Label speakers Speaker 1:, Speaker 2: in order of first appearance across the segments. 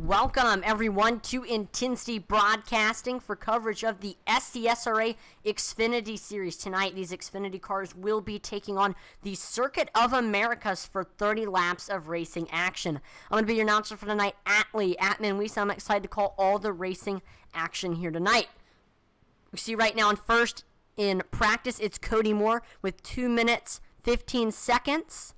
Speaker 1: Welcome, everyone, to Intensity Broadcasting for coverage of the SCSRA Xfinity Series. Tonight, these Xfinity cars will be taking on the Circuit of Americas for 30 laps of racing action. I'm going to be your announcer for tonight, Atlee Atman. I'm excited to call all the racing action here tonight. We see right now in first in practice, it's Cody Moore with 2 minutes, 15 seconds.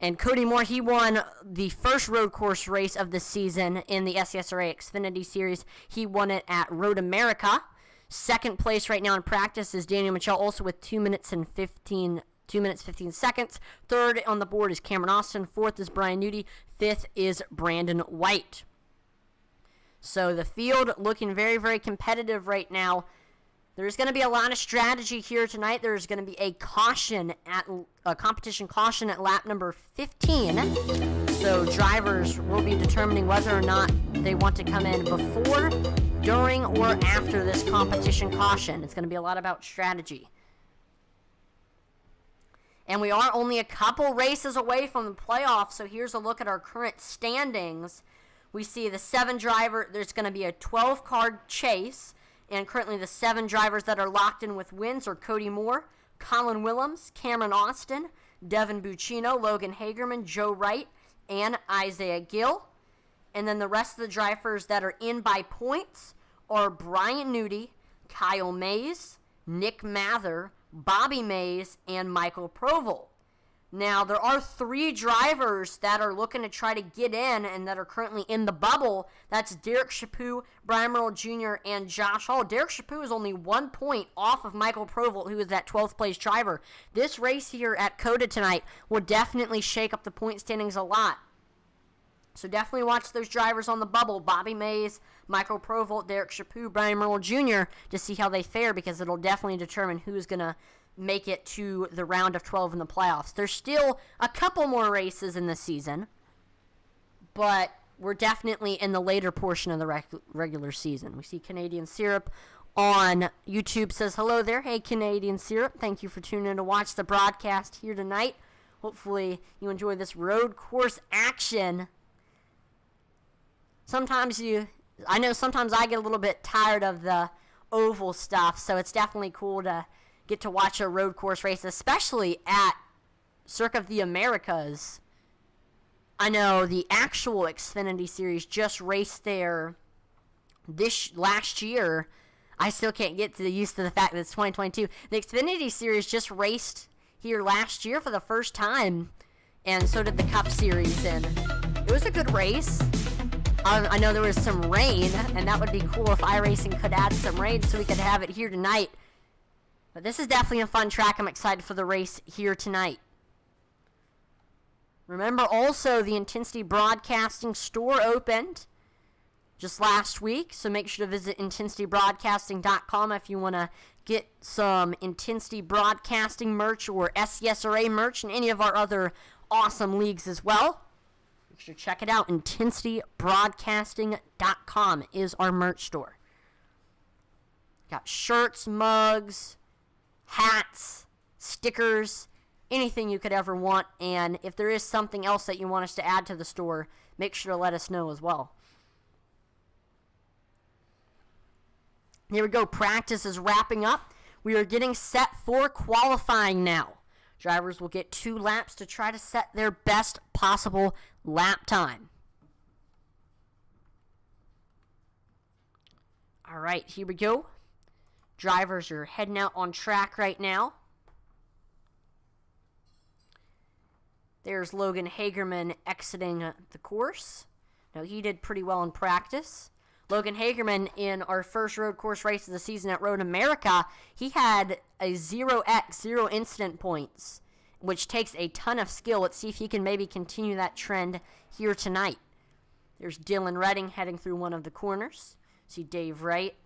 Speaker 1: And Cody Moore, he won the first road course race of the season in the SCSRA Xfinity Series. He won it at Road America. Second place right now in practice is Daniel Michel, also with 2 minutes 15 seconds. Third on the board is Cameron Austin. Fourth is Brian Nudie. Fifth is Brandon White. So the field looking very, very competitive right now. There's going to be a lot of strategy here tonight. There's going to be a competition caution at lap number 15. So drivers will be determining whether or not they want to come in before, during, or after this competition caution. It's going to be a lot about strategy. And we are only a couple races away from the playoffs. So here's a look at our current standings. We see the 7 driver. There's going to be a 12-car chase. And currently the 7 drivers that are locked in with wins are Cody Moore, Colin Willems, Cameron Austin, Devin Buccino, Logan Hagerman, Joe Wright, and Isaiah Gill. And then the rest of the drivers that are in by points are Brian Nudie, Kyle Mays, Nick Mather, Bobby Mays, and Michael Proval. Now, there are 3 drivers that are looking to try to get in and that are currently in the bubble. That's Derek Chaput, Brian Merle Jr., and Josh Hall. Derek Chaput is only 1 point off of Michael Proval, who is that 12th place driver. This race here at COTA tonight will definitely shake up the point standings a lot. So definitely watch those drivers on the bubble, Bobby Mays, Michael Proval, Derek Chaput, Brian Merle Jr., to see how they fare, because it'll definitely determine who's going to make it to the round of 12 in the playoffs. There's still a couple more races in the season, but we're definitely in the later portion of the regular season. We see Canadian Syrup on YouTube says, hello there. Hey, Canadian Syrup. Thank you for tuning in to watch the broadcast here tonight. Hopefully you enjoy this road course action. Sometimes I get a little bit tired of the oval stuff, so it's definitely cool to get to watch a road course race, especially at Circuit of the Americas. I know the actual Xfinity Series just raced there this last year. I still can't get used to the fact that it's 2022. The Xfinity Series just raced here last year for the first time, and so did the Cup Series, and it was a good race. I know there was some rain, and that would be cool if iRacing could add some rain so we could have it here tonight. But this is definitely a fun track. I'm excited for the race here tonight. Remember also, the Intensity Broadcasting store opened just last week, so make sure to visit intensitybroadcasting.com if you want to get some Intensity Broadcasting merch or SCSRA merch and any of our other awesome leagues as well. Make sure to check it out. intensitybroadcasting.com is our merch store. Got shirts, mugs, hats, stickers, anything you could ever want. And if there is something else that you want us to add to the store, make sure to let us know as well. Here we go. Practice is wrapping up. We are getting set for qualifying now. Drivers will get 2 laps to try to set their best possible lap time. All right, here we go. Drivers are heading out on track right now. There's Logan Hagerman exiting the course. Now, he did pretty well in practice. Logan Hagerman, in our first road course race of the season at Road America, he had a 0x, 0 incident points, which takes a ton of skill. Let's see if he can maybe continue that trend here tonight. There's Dylan Redding heading through one of the corners. See Dave Wright.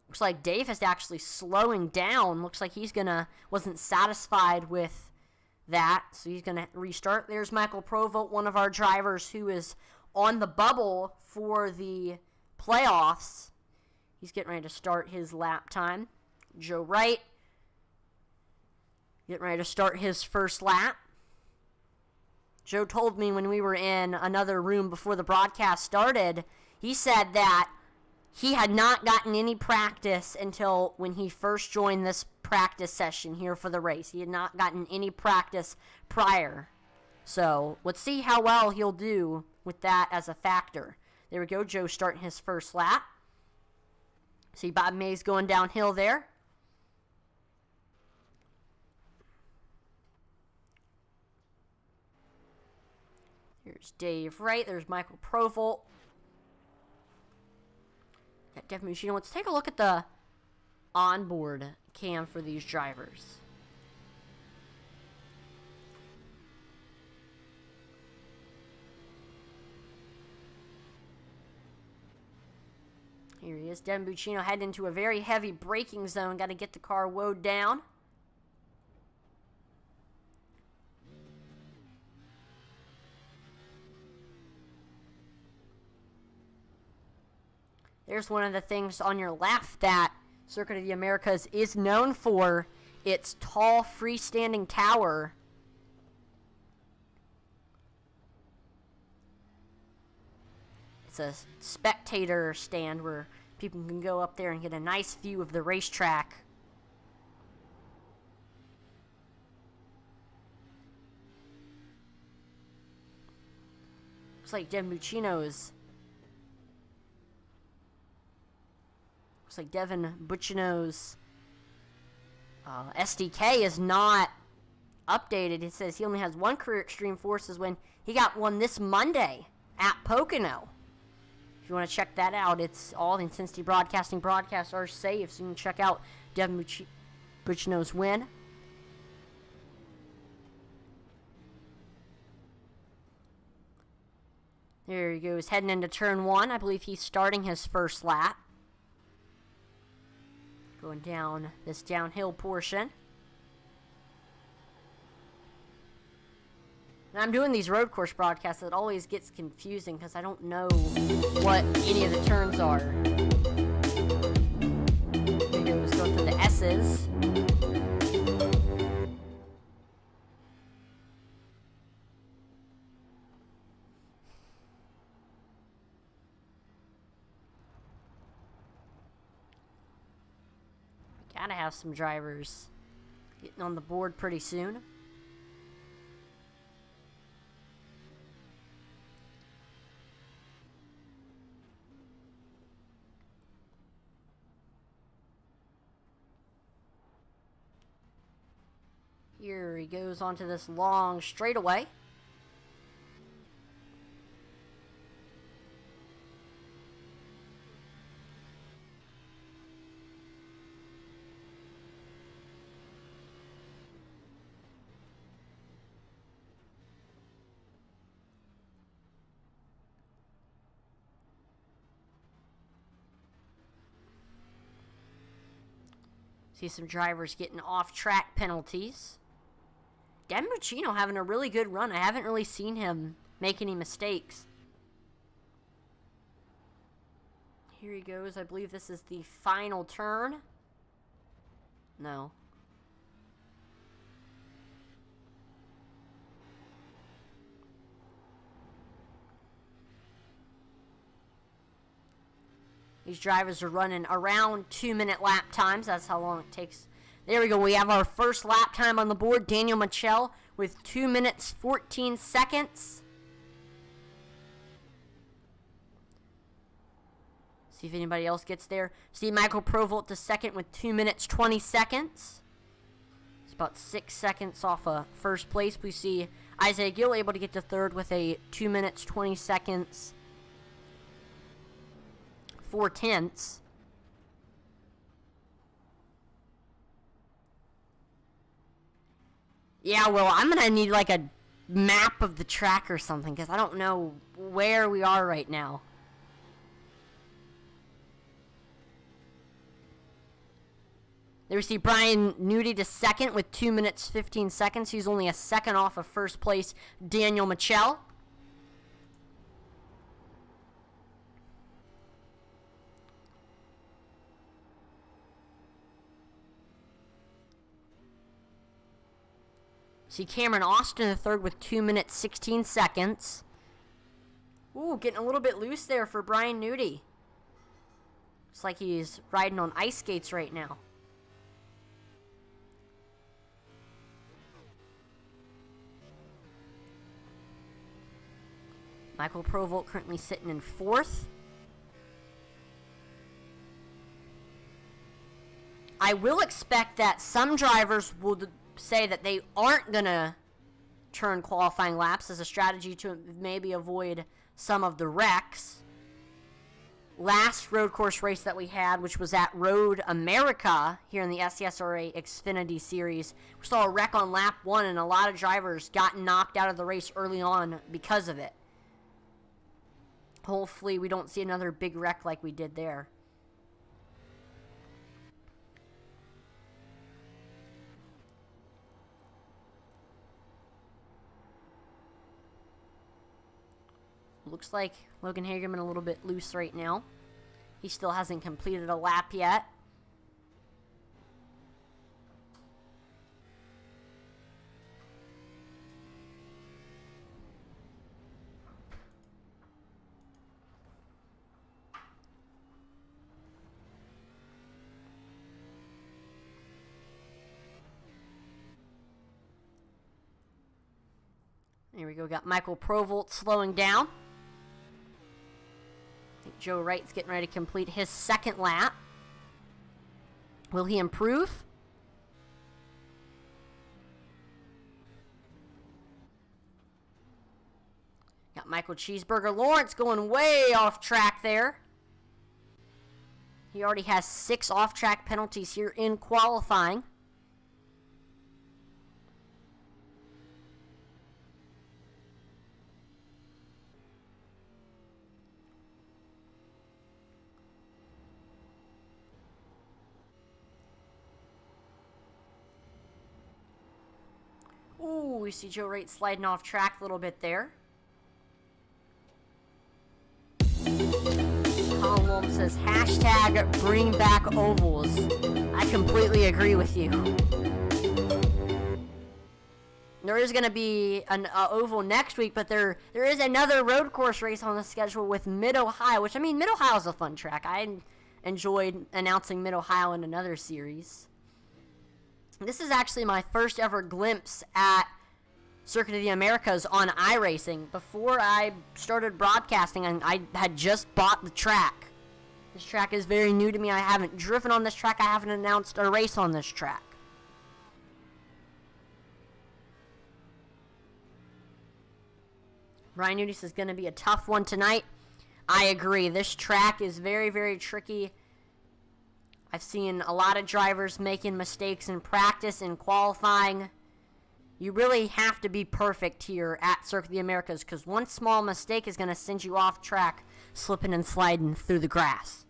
Speaker 1: Looks like Dave is actually slowing down. Looks like wasn't satisfied with that, so he's going to restart. There's Michael Provost, one of our drivers who is on the bubble for the playoffs. He's getting ready to start his lap time. Joe Wright getting ready to start his first lap. Joe told me when we were in another room before the broadcast started, he said that he had not gotten any practice until when he first joined this practice session here for the race. He had not gotten any practice prior. So let's see how well he'll do with that as a factor. There we go, Joe starting his first lap. See Bob Mays going downhill there. Here's Dave Wright. There's Michael Provolt. Got Devin Buccino. Let's take a look at the onboard cam for these drivers. Here he is. Devin Buccino heading into a very heavy braking zone. Got to get the car woed down. There's one of the things on your left that Circuit of the Americas is known for. Its tall freestanding tower. It's a spectator stand where people can go up there and get a nice view of the racetrack. Looks like Devin Buccino's SDK is not updated. It says he only has one career Extreme Forces win. He got one this Monday at Pocono. If you want to check that out, it's all the Intensity Broadcasting broadcasts are safe, so you can check out Devin Buccino's win. There he goes, heading into turn 1. I believe he's starting his first lap. Going down this downhill portion. And I'm doing these road course broadcasts. It always gets confusing because I don't know what any of the turns are. Maybe let's go through the S's. Gotta have some drivers getting on the board pretty soon. Here he goes onto this long straightaway. See some drivers getting off-track penalties. Devin Buccino having a really good run. I haven't really seen him make any mistakes. Here he goes. I believe this is the final turn. No. These drivers are running around 2-minute lap times. That's how long it takes. There we go. We have our first lap time on the board. Daniel Michel with 2 minutes, 14 seconds. See if anybody else gets there. See Michael Provolt to second with 2 minutes, 20 seconds. It's about 6 seconds off of first place. We see Isaiah Gill able to get to third with a 2 minutes, 20 seconds. 4/10. Yeah, well, I'm going to need like a map of the track or something because I don't know where we are right now. There we see Brian Nudi to second with 2 minutes, 15 seconds. He's only a second off of first place, Daniel Michel. See Cameron Austin in third with 2 minutes, 16 seconds. Ooh, getting a little bit loose there for Brian Nudie. Looks like he's riding on ice skates right now. Michael Provolt currently sitting in fourth. I will expect that some drivers will say that they aren't going to turn qualifying laps as a strategy to maybe avoid some of the wrecks. Last road course race that we had, which was at Road America here in the SCSRA Xfinity Series, we saw a wreck on lap 1, and a lot of drivers got knocked out of the race early on because of it. Hopefully we don't see another big wreck like we did there. Looks like Logan Hagerman a little bit loose right now. He still hasn't completed a lap yet. There we go. Got Michael Provolt slowing down. I think Joe Wright's getting ready to complete his second lap. Will he improve? Got Michael Cheeseburger Lawrence going way off track there. He already has 6 off-track penalties here in qualifying. Ooh, we see Joe Wright sliding off track a little bit there. Colin Williams says, hashtag bring back ovals. I completely agree with you. There is going to be an oval next week, but there is another road course race on the schedule with Mid-Ohio, which, I mean, Mid-Ohio is a fun track. I enjoyed announcing Mid-Ohio in another series. This is actually my first ever glimpse at Circuit of the Americas on iRacing. Before I started broadcasting, I had just bought the track. This track is very new to me. I haven't driven on this track. I haven't announced a race on this track. Brian Nudie says going to be a tough one tonight. I agree. This track is very, very tricky. I've seen a lot of drivers making mistakes in practice and qualifying. You really have to be perfect here at Circuit of the Americas, because one small mistake is going to send you off track, slipping and sliding through the grass.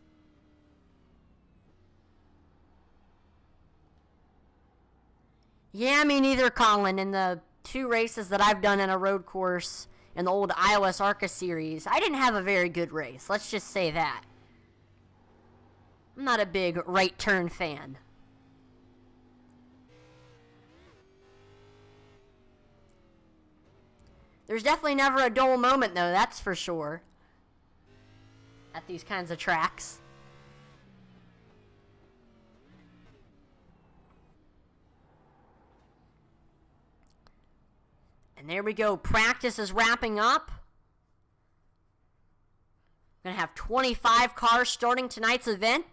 Speaker 1: Yeah, me neither, Colin. In the 2 races that I've done in a road course in the old iOS ARCA series, I didn't have a very good race. Let's just say that. I'm not a big right turn fan. There's definitely never a dull moment, though, that's for sure, at these kinds of tracks. And there we go. Practice is wrapping up. We're going to have 25 cars starting tonight's event.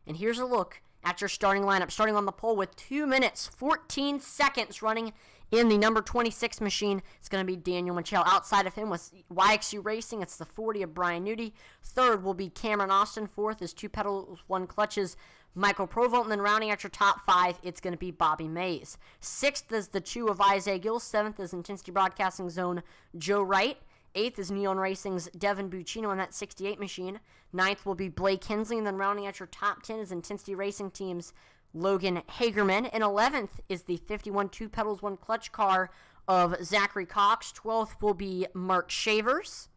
Speaker 1: And here's a look at your starting lineup. Starting on the pole with 2 minutes, 14 seconds running in the number 26 machine. It's going to be Daniel Michel. Outside of him with YXU Racing, it's the 40 of Brian Nudie. Third will be Cameron Austin. Fourth is 2 pedals, 1 clutches, Michael Provolt. And then rounding out your top 5, it's going to be Bobby Mays. Sixth is the 2 of Isaiah Gill. Seventh is Intensity Broadcasting Zone Joe Wright. 8th is Neon Racing's Devin Buccino on that 68 machine. 9th will be Blake Hensley, and then rounding out your top 10 is Intensity Racing Team's Logan Hagerman. And 11th is the 51 2 pedals 1 clutch car of Zachary Cox. 12th will be Mark Shavers.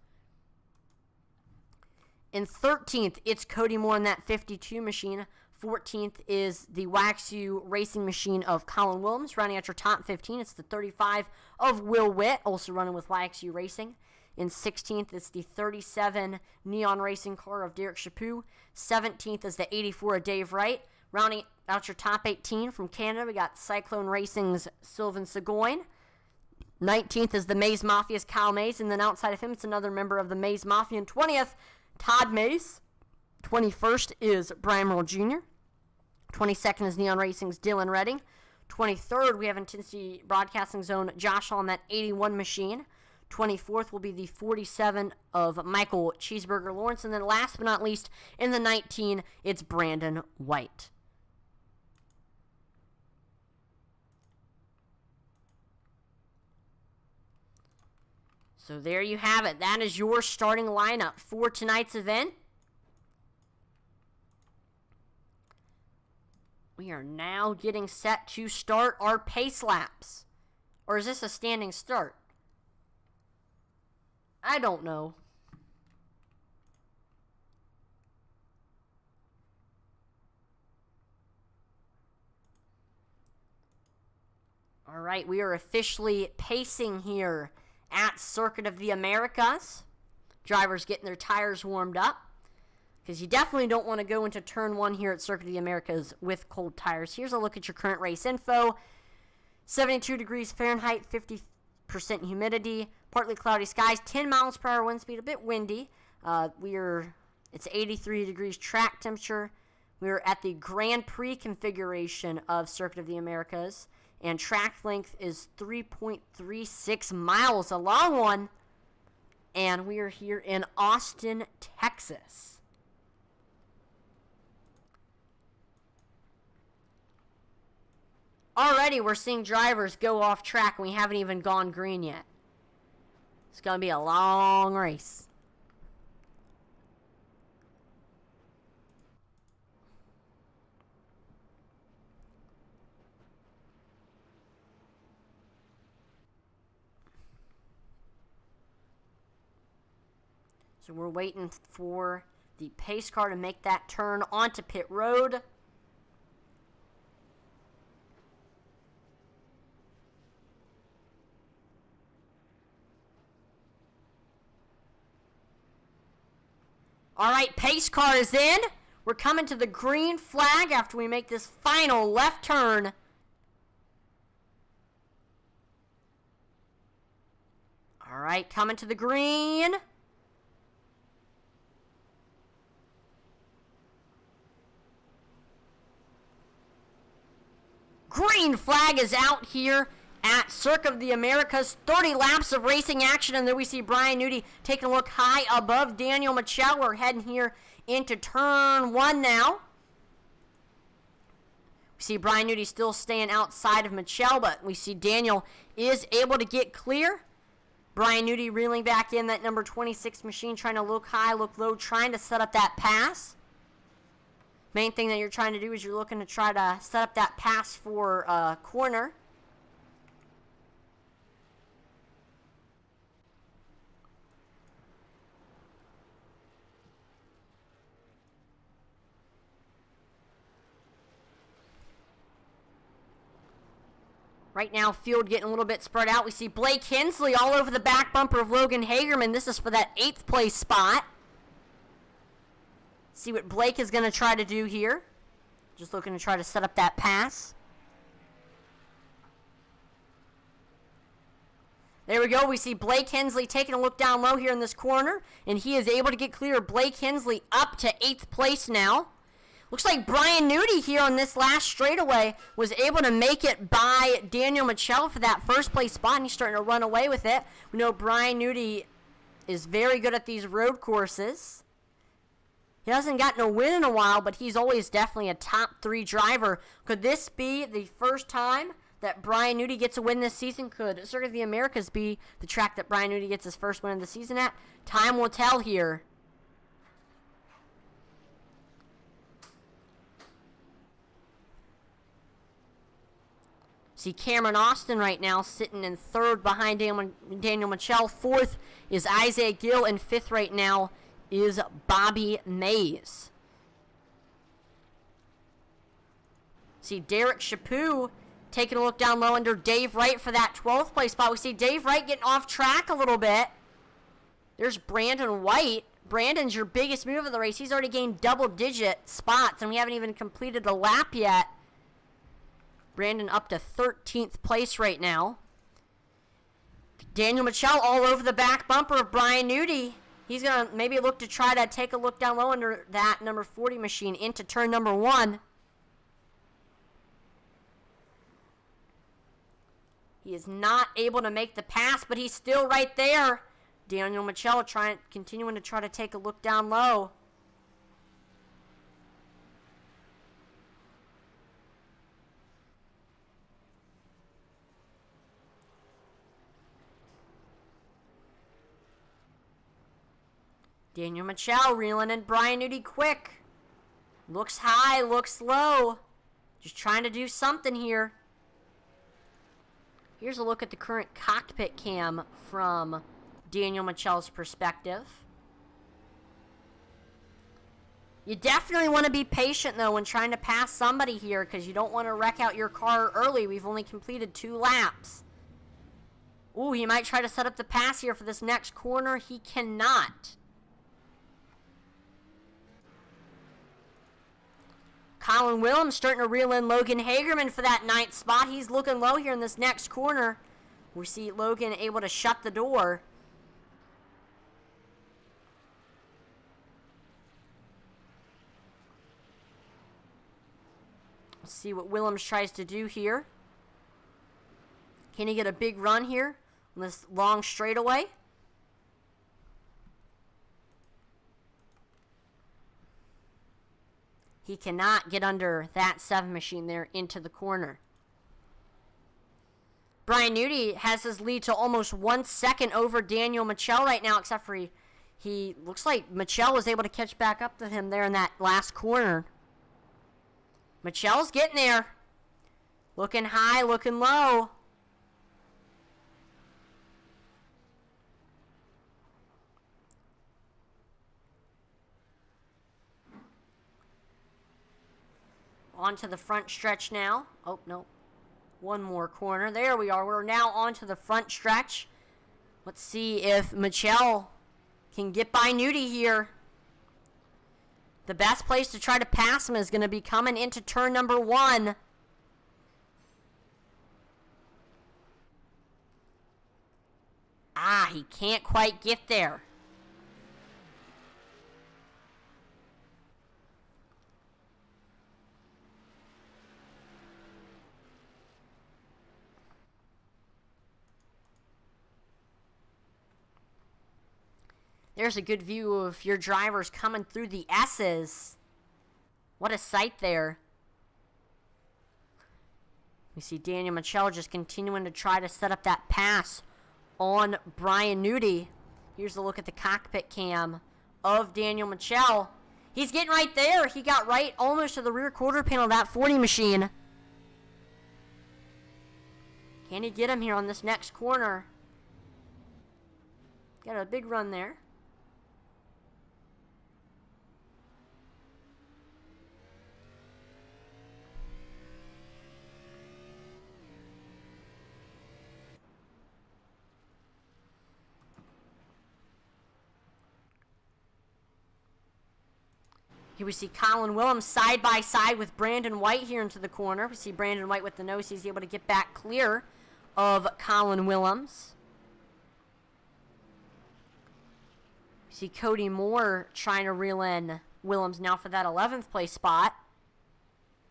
Speaker 1: In 13th, it's Cody Moore in that 52 machine. 14th is the Waxu Racing Machine of Colin Williams. Rounding out your top 15, it's the 35 of Will Witt, also running with Waxu Racing. In 16th, it's the 37 Neon Racing car of Derek Chaput. 17th is the 84 of Dave Wright. Rounding out your top 18 from Canada, we got Cyclone Racing's Sylvain Seguin. 19th is the Maze Mafia's Kyle Mays, and then outside of him, it's another member of the Maze Mafia. And 20th, Todd Mays. 21st is Brian Merle Jr. 22nd is Neon Racing's Dylan Redding. 23rd, we have Intensity Broadcasting Zone Josh on that 81 machine. 24th will be the 47 of Michael Cheeseburger Lawrence. And then last but not least, in the 19, it's Brandon White. So there you have it. That is your starting lineup for tonight's event. We are now getting set to start our pace laps. Or is this a standing start? I don't know. All right, we are officially pacing here at Circuit of the Americas. Drivers getting their tires warmed up, because you definitely don't want to go into turn one here at Circuit of the Americas with cold tires. Here's a look at your current race info. 72 degrees Fahrenheit, 50% humidity, partly cloudy skies, 10 miles per hour wind speed, a bit windy. It's 83 degrees track temperature. We're at the Grand Prix configuration of Circuit of the Americas, and track length is 3.36 miles, a long one. And we are here in Austin, Texas. Already we're seeing drivers go off track, and we haven't even gone green yet. It's going to be a long race. So we're waiting for the pace car to make that turn onto pit road. All right, pace car is in. We're coming to the green flag after we make this final left turn. All right, coming to the green. Green flag is out here at Circuit of the Americas. 30 laps of racing action, and then we see Brian Nudie taking a look high above Daniel Michel. We're heading here into turn one now. We see Brian Nudie still staying outside of Michel, but we see Daniel is able to get clear. Brian Nudie reeling back in that number 26 machine, trying to look high, look low, trying to set up that pass. Main thing that you're trying to do is you're looking to try to set up that pass for a corner. Right now, field getting a little bit spread out. We see Blake Hensley all over the back bumper of Logan Hagerman. This is for that 8th place spot. See what Blake is going to try to do here. Just looking to try to set up that pass. There we go. We see Blake Hensley taking a look down low here in this corner, and he is able to get clear. Blake Hensley up to 8th place now. Looks like Brian Nudie here on this last straightaway was able to make it by Daniel Michel for that first place spot, and he's starting to run away with it. We know Brian Nudie is very good at these road courses. He hasn't gotten a win in a while, but he's always definitely a top 3 driver. Could this be the first time that Brian Nudie gets a win this season? Could Circuit of the Americas be the track that Brian Nudie gets his first win of the season at? Time will tell here. See Cameron Austin right now sitting in 3rd behind Daniel Michel. 4th is Isaiah Gill, and 5th right now is Bobby Mays. See Derek Chaput taking a look down low under Dave Wright for that 12th place spot. We see Dave Wright getting off track a little bit. There's Brandon White. Brandon's your biggest move of the race. He's already gained double-digit spots, and we haven't even completed a lap yet. Brandon up to 13th place right now. Daniel Michel all over the back bumper of Brian Nudi. He's going to maybe look to try to take a look down low under that number 40 machine into turn number 1. He is not able to make the pass, but he's still right there. Daniel Michel continuing to try to take a look down low. Daniel Michel reeling in Brian Nudi quick. Looks high, looks low. Just trying to do something here. Here's a look at the current cockpit cam from Daniel Michel's perspective. You definitely want to be patient, though, when trying to pass somebody here, because you don't want to wreck out your car early. We've only completed 2 laps. Ooh, he might try to set up the pass here for this next corner. He cannot. Colin Willems starting to reel in Logan Hagerman for that 9th spot. He's looking low here in this next corner. We see Logan able to shut the door. Let's see what Willems tries to do here. Can he get a big run here on this long straightaway? He cannot get under that 7 machine there into the corner. Brian Nudi has his lead to almost 1 second over Daniel Michel right now, except for he looks like Michel was able to catch back up to him there in that last corner. Michel's getting there. Looking high, looking low. Onto the front stretch now. Oh, no. One more corner. There we are. We're now onto the front stretch. Let's see if Michel can get by Nudi here. The best place to try to pass him is going to be coming into turn number 1. Ah, he can't quite get there. There's a good view of your drivers coming through the S's. What a sight there. We see Daniel Michel just continuing to try to set up that pass on Brian Nudi. Here's a look at the cockpit cam of Daniel Michel. He's getting right there. He got right almost to the rear quarter panel of that 40 machine. Can he get him here on this next corner? Got a big run there. Here we see Colin Willems side by side with Brandon White here into the corner. We see Brandon White with the nose. He's able to get back clear of Colin Willems. We see Cody Moore trying to reel in Willems now for that 11th place spot.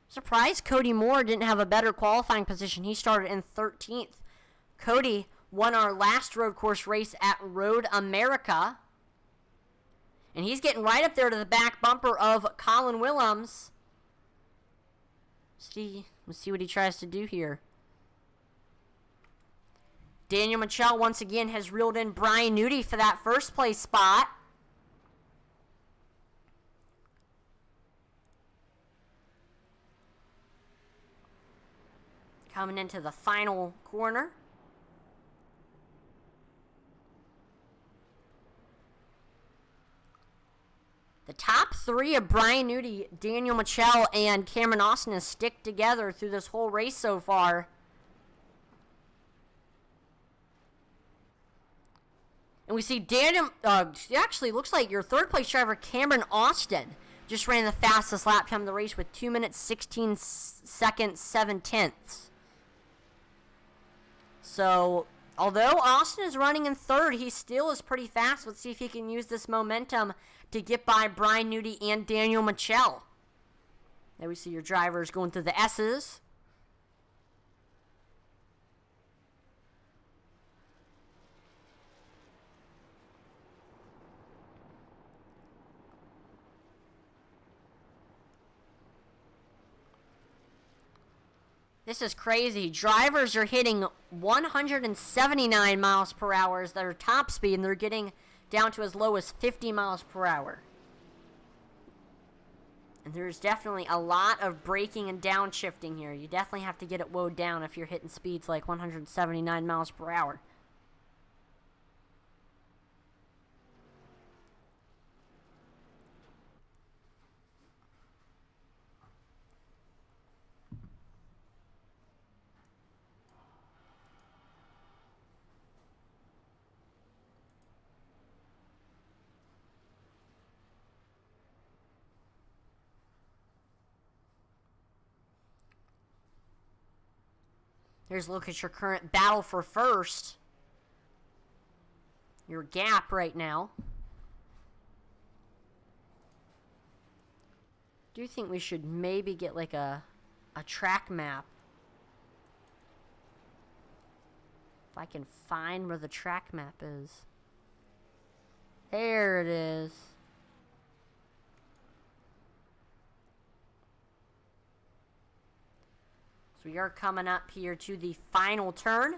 Speaker 1: Surprised Cody Moore didn't have a better qualifying position. He started in 13th. Cody won our last road course race at Road America. And he's getting right up there to the back bumper of Colin Willems. Let's see what he tries to do here. Daniel Michel once again has reeled in Brian Nudi for that 1st place spot. Coming into the final corner. The top three of Brian Newty, Daniel Michel, and Cameron Austin has stick together through this whole race so far. And we see Daniel, actually looks like your third place driver, Cameron Austin, just ran the fastest lap time of the race with 2 minutes, 16 seconds, 7/10. So, although Austin is running in third, he still is pretty fast. Let's see if he can use this momentum to get by Brian Newty and Daniel Michel. There we see your drivers going through the S's. This is crazy. Drivers are hitting 179 miles per hour as their top speed, and they're getting down to as low as 50 miles per hour. And there's definitely a lot of braking and downshifting here. You definitely have to get it woed down if you're hitting speeds like 179 miles per hour. Here's a look at your current battle for first. Your gap right now. Do you think we should maybe get like a track map? If I can find where the track map is. There it is. So we are coming up here to the final turn.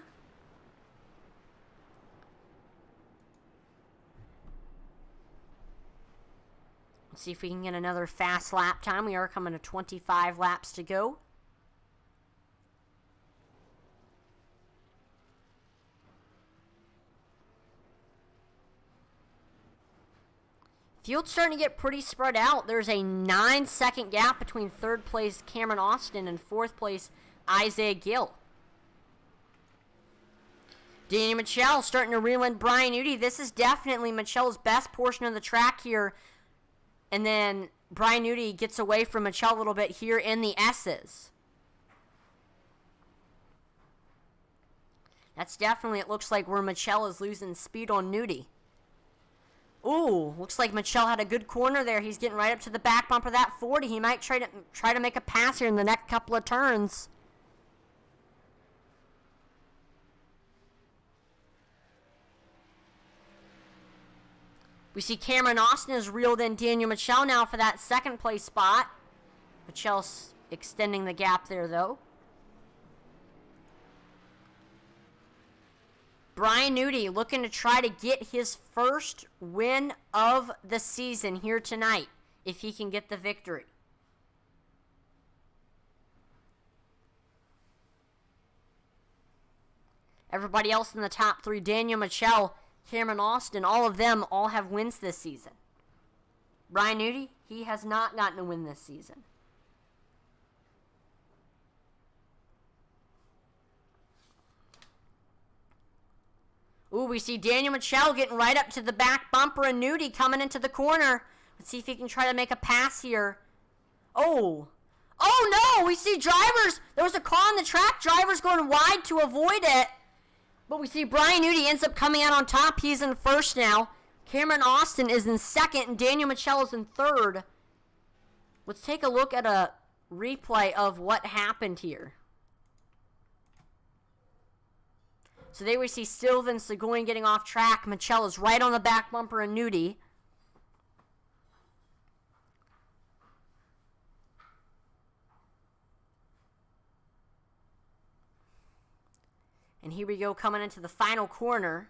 Speaker 1: Let's see if we can get another fast lap time. We are coming to 25 laps to go. Field's starting to get pretty spread out. There's a 9-second gap between third place Cameron Austin and fourth place Isaiah Gill. Daniel Michel starting to reel in Brian Newty. This is definitely Michel's best portion of the track here. And then Brian Newty gets away from Michel a little bit here in the S's. That's definitely, it looks like where Michel is losing speed on Newty. Ooh, looks like Michel had a good corner there. He's getting right up to the back bumper of that 40. He might try to make a pass here in the next couple of turns. We see Cameron Austin has reeled in Daniel Michel now for that second place spot. Michel's extending the gap there, though. Brian Newty looking to try to get his first win of the season here tonight, if he can get the victory. Everybody else in the top three, Daniel Michel, Cameron Austin, all of them all have wins this season. Brian Newty, he has not gotten a win this season. Ooh, we see Daniel Michel getting right up to the back bumper and Newty coming into the corner. Let's see if he can try to make a pass here. Oh. Oh, no. We see drivers. There was a car on the track. Drivers going wide to avoid it. But we see Brian Newty ends up coming out on top. He's in first now. Cameron Austin is in second, and Daniel Michel is in third. Let's take a look at a replay of what happened here. So there we see Sylvain Seguin getting off track. Michel is right on the back bumper of Newty. And here we go, coming into the final corner.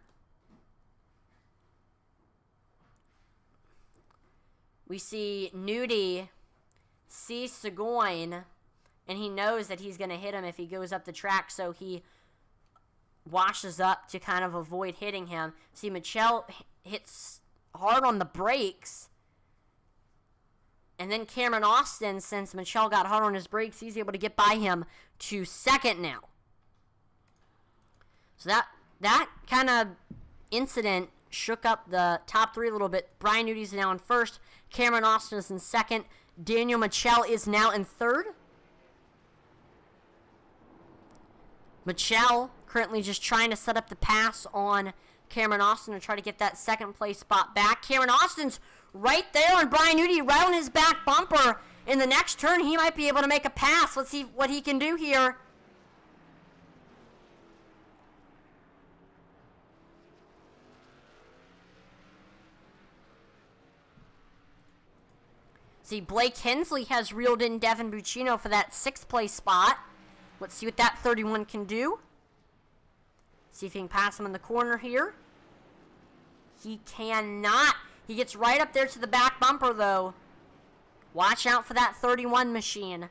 Speaker 1: We see Newty see Seguin, and he knows that he's going to hit him if he goes up the track, so he washes up to kind of avoid hitting him. See, Michel hits hard on the brakes, And then Cameron Austin, since Michelle got hard on his brakes, he's able to get by him to second now. So that kind of incident shook up the top three a little bit. Brian Nudi's now in first. Cameron Austin is in second. Daniel Michelle is now in third. Michelle currently just trying to set up the pass on Cameron Austin to try to get that second place spot back. Cameron Austin's right there, and Brian Nudi right on his back bumper. In the next turn, he might be able to make a pass. Let's see what he can do here. See, Blake Hensley has reeled in Devin Buccino for that 6th place spot. Let's see what that 31 can do. See if he can pass him in the corner here. He cannot. He gets right up there to the back bumper, though. Watch out for that 31 machine.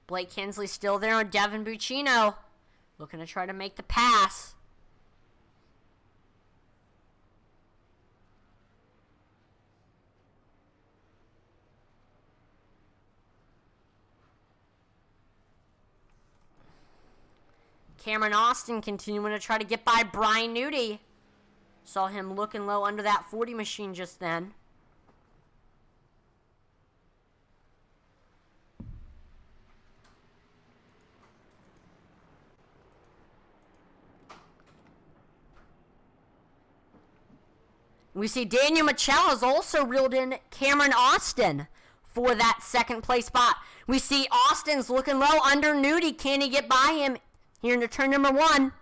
Speaker 1: Blake Hensley still there on Devin Buccino. Looking to try to make the pass. Cameron Austin continuing to try to get by Brian Nudi. Saw him looking low under that 40 machine just then. We see Daniel Michelle has also reeled in Cameron Austin for that 2nd place spot. We see Austin's looking low under Nudi. Can he get by him here into turn number 1?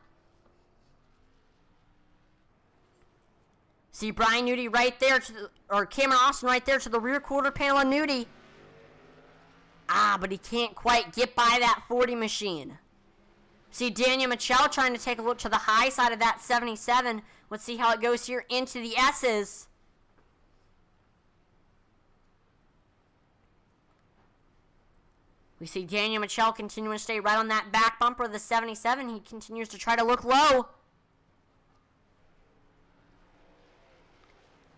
Speaker 1: See Brian Nudi right there, or Cameron Austin right there to the rear quarter panel of Nudi. But he can't quite get by that 40 machine. See Daniel Michelle trying to take a look to the high side of that 77. Let's see how it goes here into the S's. We see Daniel Michelle continuing to stay right on that back bumper of the 77. He continues to try to look low.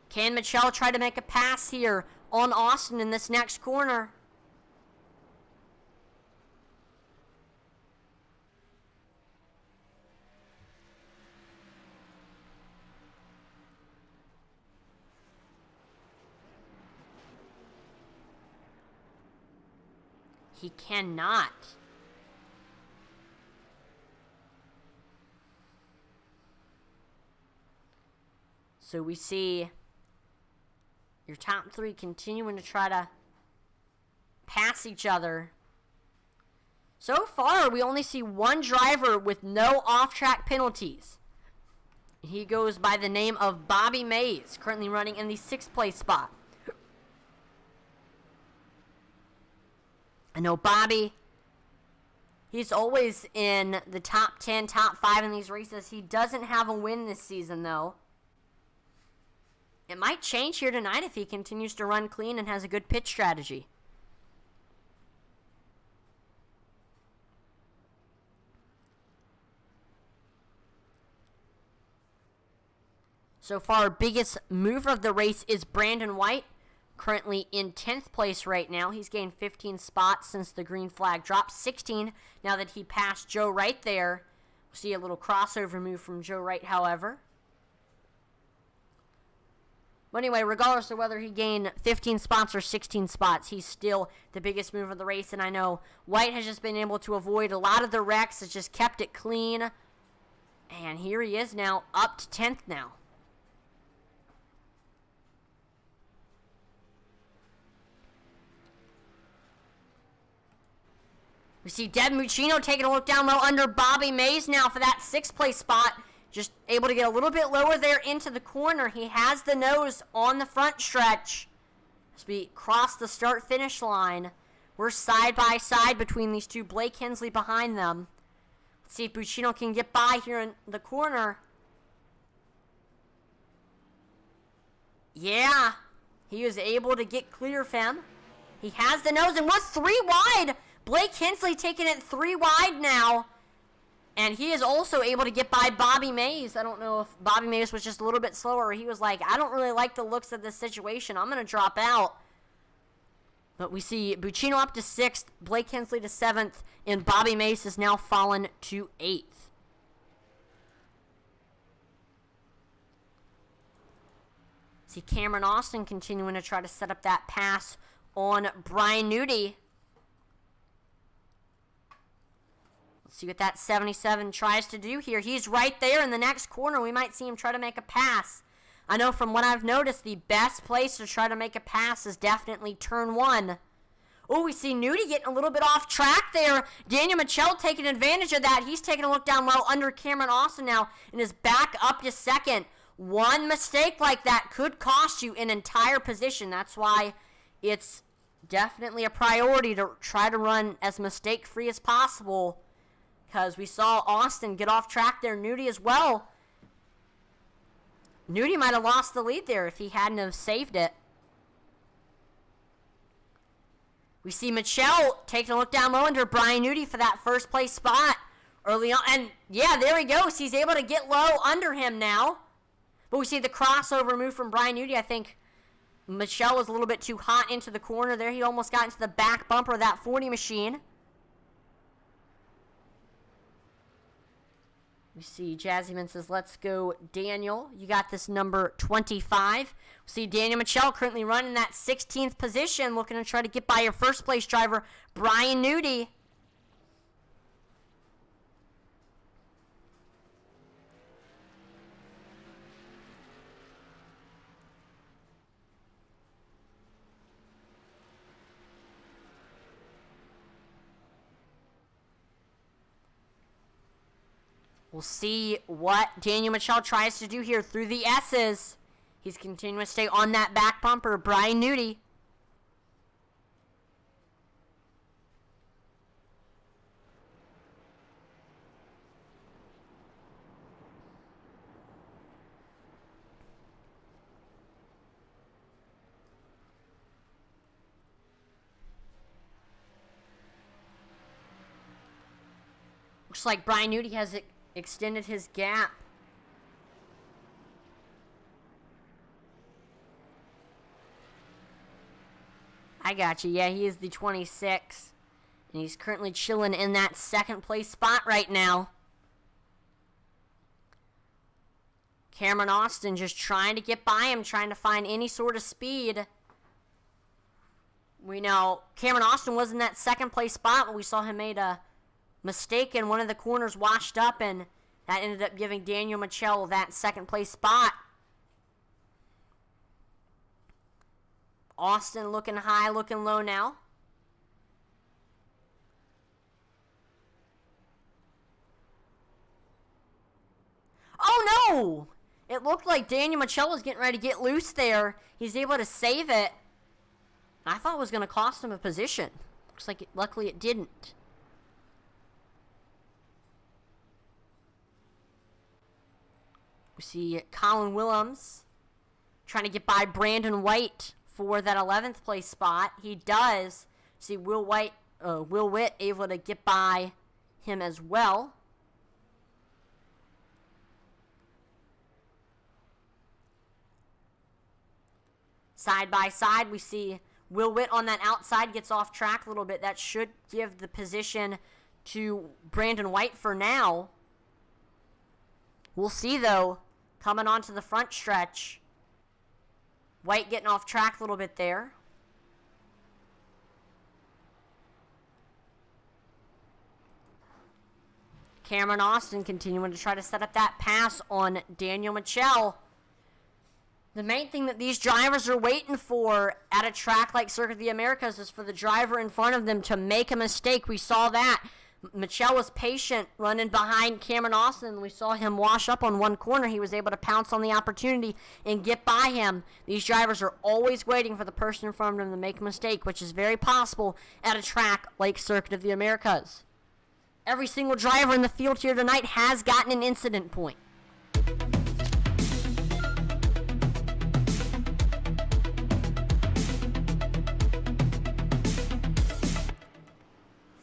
Speaker 1: Can Michelle try to make a pass here on Austin in this next corner? He cannot. So we see your top 3 continuing to try to pass each other. So far, we only see one driver with no off-track penalties. He goes by the name of Bobby Mays, currently running in the 6th place spot. I know Bobby, he's always in the top 10, top 5 in these races. He doesn't have a win this season, though. It might change here tonight if he continues to run clean and has a good pit strategy. So far, biggest mover of the race is Brandon White. Currently in 10th place right now. He's gained 15 spots since the green flag dropped. 16 now that he passed Joe Wright there. We'll see a little crossover move from Joe Wright, however. But anyway, regardless of whether he gained 15 spots or 16 spots, he's still the biggest mover of the race. And I know White has just been able to avoid a lot of the wrecks. Has just kept it clean. And here he is now, up to 10th now. We see Devin Buccino taking a look down low under Bobby Mays now for that 6th place spot. Just able to get a little bit lower there into the corner. He has the nose on the front stretch. As we cross the start-finish line, we're side by side between these two. Blake Hensley behind them. Let's see if Buccino can get by here in the corner. Yeah, he was able to get clear of him. He has the nose, and we're 3 wide Blake Hensley taking it 3 wide now. And he is also able to get by Bobby Mays. I don't know if Bobby Mays was just a little bit slower. He was like, I don't really like the looks of this situation. I'm going to drop out. But we see Buccino up to 6th, Blake Hensley to 7th, and Bobby Mays has now fallen to 8th. See Cameron Austin continuing to try to set up that pass on Brian Nudie. Let's see what that 77 tries to do here. He's right there in the next corner. We might see him try to make a pass. I know from what I've noticed, the best place to try to make a pass is definitely turn 1. Oh, we see Nudie getting a little bit off track there. Daniel Michel taking advantage of that. He's taking a look down low under Cameron Austin now and is back up to 2nd. One mistake like that could cost you an entire position. That's why it's definitely a priority to try to run as mistake-free as possible, because we saw Austin get off track there. Nudie as well. Nudie might have lost the lead there if he hadn't have saved it. We see Michel taking a look down low under Brian Nudie for that first place spot early on. And yeah, there he goes. He's able to get low under him now. But we see the crossover move from Brian Nudie. I think Michel was a little bit too hot into the corner there. He almost got into the back bumper of that 40 machine. We see Jazzyman says, let's go, Daniel. You got this number 25. We see Daniel Michel currently running that 16th position, looking to try to get by your first place driver, Brian Nudie. We'll see what Daniel Michel tries to do here through the S's. He's continuing to stay on that back bumper. Brian Nudie. Looks like Brian Nudie has extended his gap. I got you. Yeah, he is the 26. And he's currently chilling in that 2nd place spot right now. Cameron Austin just trying to get by him, trying to find any sort of speed. We know Cameron Austin was in that 2nd place spot, but we saw him made a mistake in one of the corners, washed up, and that ended up giving Daniel Michel that 2nd place spot. Austin looking high, looking low now. Oh no! It looked like Daniel Michel was getting ready to get loose there. He's able to save it. I thought it was going to cost him a position. Looks like luckily it didn't. We see Colin Willems trying to get by Brandon White for that 11th place spot. He does. See Will Witt able to get by him as well. Side by side, we see Will Witt on that outside gets off track a little bit. That should give the position to Brandon White for now. We'll see, though, coming onto the front stretch. White getting off track a little bit there. Cameron Austin continuing to try to set up that pass on Daniel Michel. The main thing that these drivers are waiting for at a track like Circuit of the Americas is for the driver in front of them to make a mistake. We saw that. Michel was patient running behind Cameron Austin. We saw him wash up on one corner. He was able to pounce on the opportunity and get by him. These drivers are always waiting for the person in front of them to make a mistake, which is very possible at a track like Circuit of the Americas. Every single driver in the field here tonight has gotten an incident point.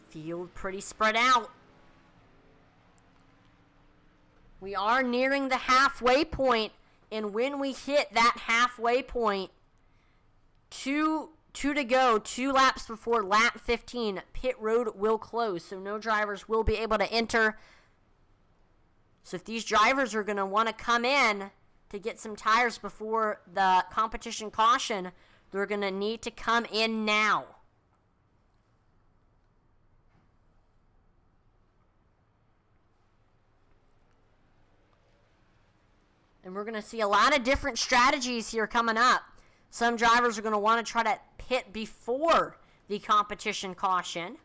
Speaker 1: Field pretty spread out. We are nearing the halfway point, and when we hit that halfway point, two to go, 2 laps before lap 15, pit road will close, so no drivers will be able to enter. So if these drivers are going to want to come in to get some tires before the competition caution, they're going to need to come in now. And we're going to see a lot of different strategies here coming up. Some drivers are going to want to try to pit before the competition caution.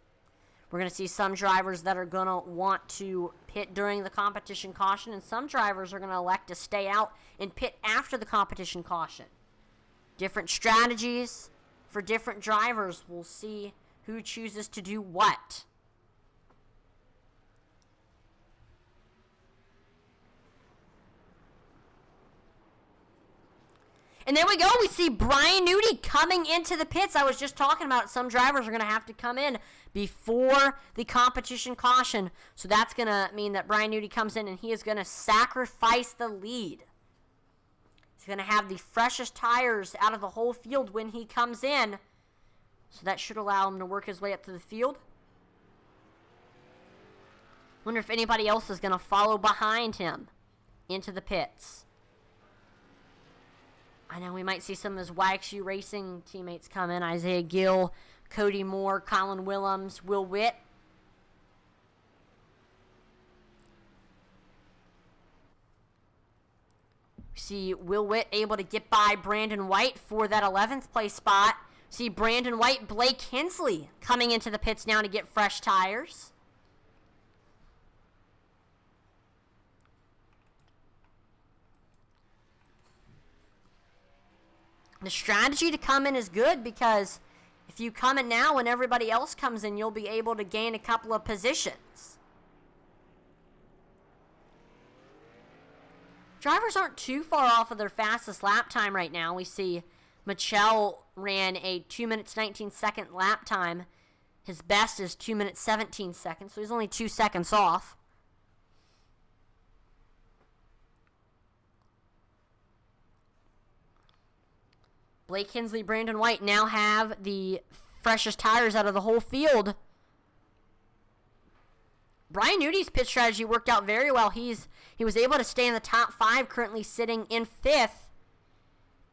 Speaker 1: We're going to see some drivers that are going to want to pit during the competition caution, and some drivers are going to elect to stay out and pit after the competition caution. Different strategies for different drivers. We'll see who chooses to do what. And there we go. We see Brian Newty coming into the pits. I was just talking about some drivers are going to have to come in before the competition caution. So that's going to mean that Brian Newty comes in and he is going to sacrifice the lead. He's going to have the freshest tires out of the whole field when he comes in. So that should allow him to work his way up to the field. Wonder if anybody else is going to follow behind him into the pits. I know we might see some of his YXU Racing teammates come in. Isaiah Gill, Cody Moore, Colin Willems, Will Witt. We see Will Witt able to get by Brandon White for that 11th place spot. See Brandon White, Blake Hensley coming into the pits now to get fresh tires. The strategy to come in is good because if you come in now when everybody else comes in, you'll be able to gain a couple of positions. Drivers aren't too far off of their fastest lap time right now. We see Michelle ran a 2 minutes 19 second lap time. His best is 2 minutes 17 seconds, so he's only 2 seconds off. Blake Hensley, Brandon White now have the freshest tires out of the whole field. Brian Nudi's pit strategy worked out very well. He was able to stay in the top 5, currently sitting in 5th.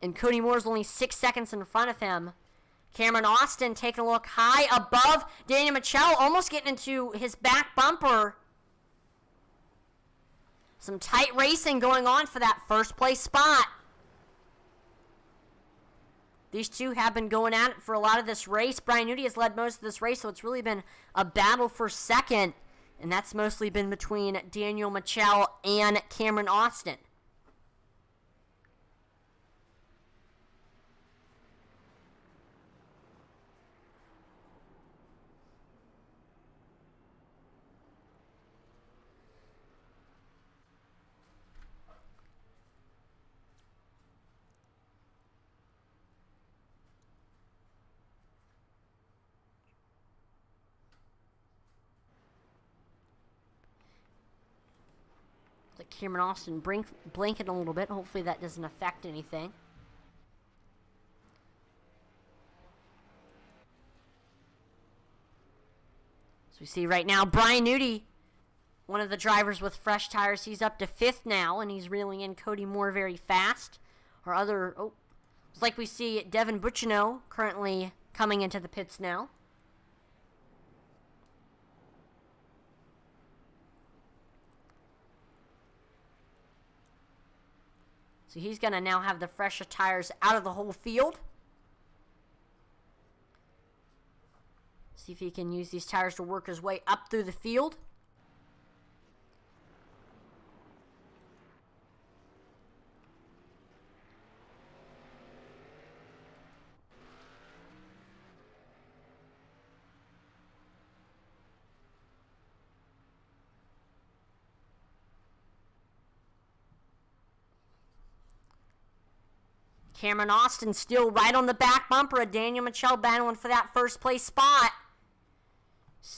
Speaker 1: And Cody Moore's only 6 seconds in front of him. Cameron Austin taking a look high above Daniel Michel, almost getting into his back bumper. Some tight racing going on for that first place spot. These two have been going at it for a lot of this race. Brian Newty has led most of this race, so it's really been a battle for second. And that's mostly been between Daniel Michel and Cameron Austin. Cameron Austin blinking a little bit. Hopefully that doesn't affect anything. So we see right now Brian Newty, one of the drivers with fresh tires. He's up to 5th now, and he's reeling in Cody Moore very fast. It's like we see Devin Bucciano currently coming into the pits now. So he's going to now have the fresher tires out of the whole field. See if he can use these tires to work his way up through the field. Cameron Austin still right on the back bumper of Daniel Michel battling for that first place spot.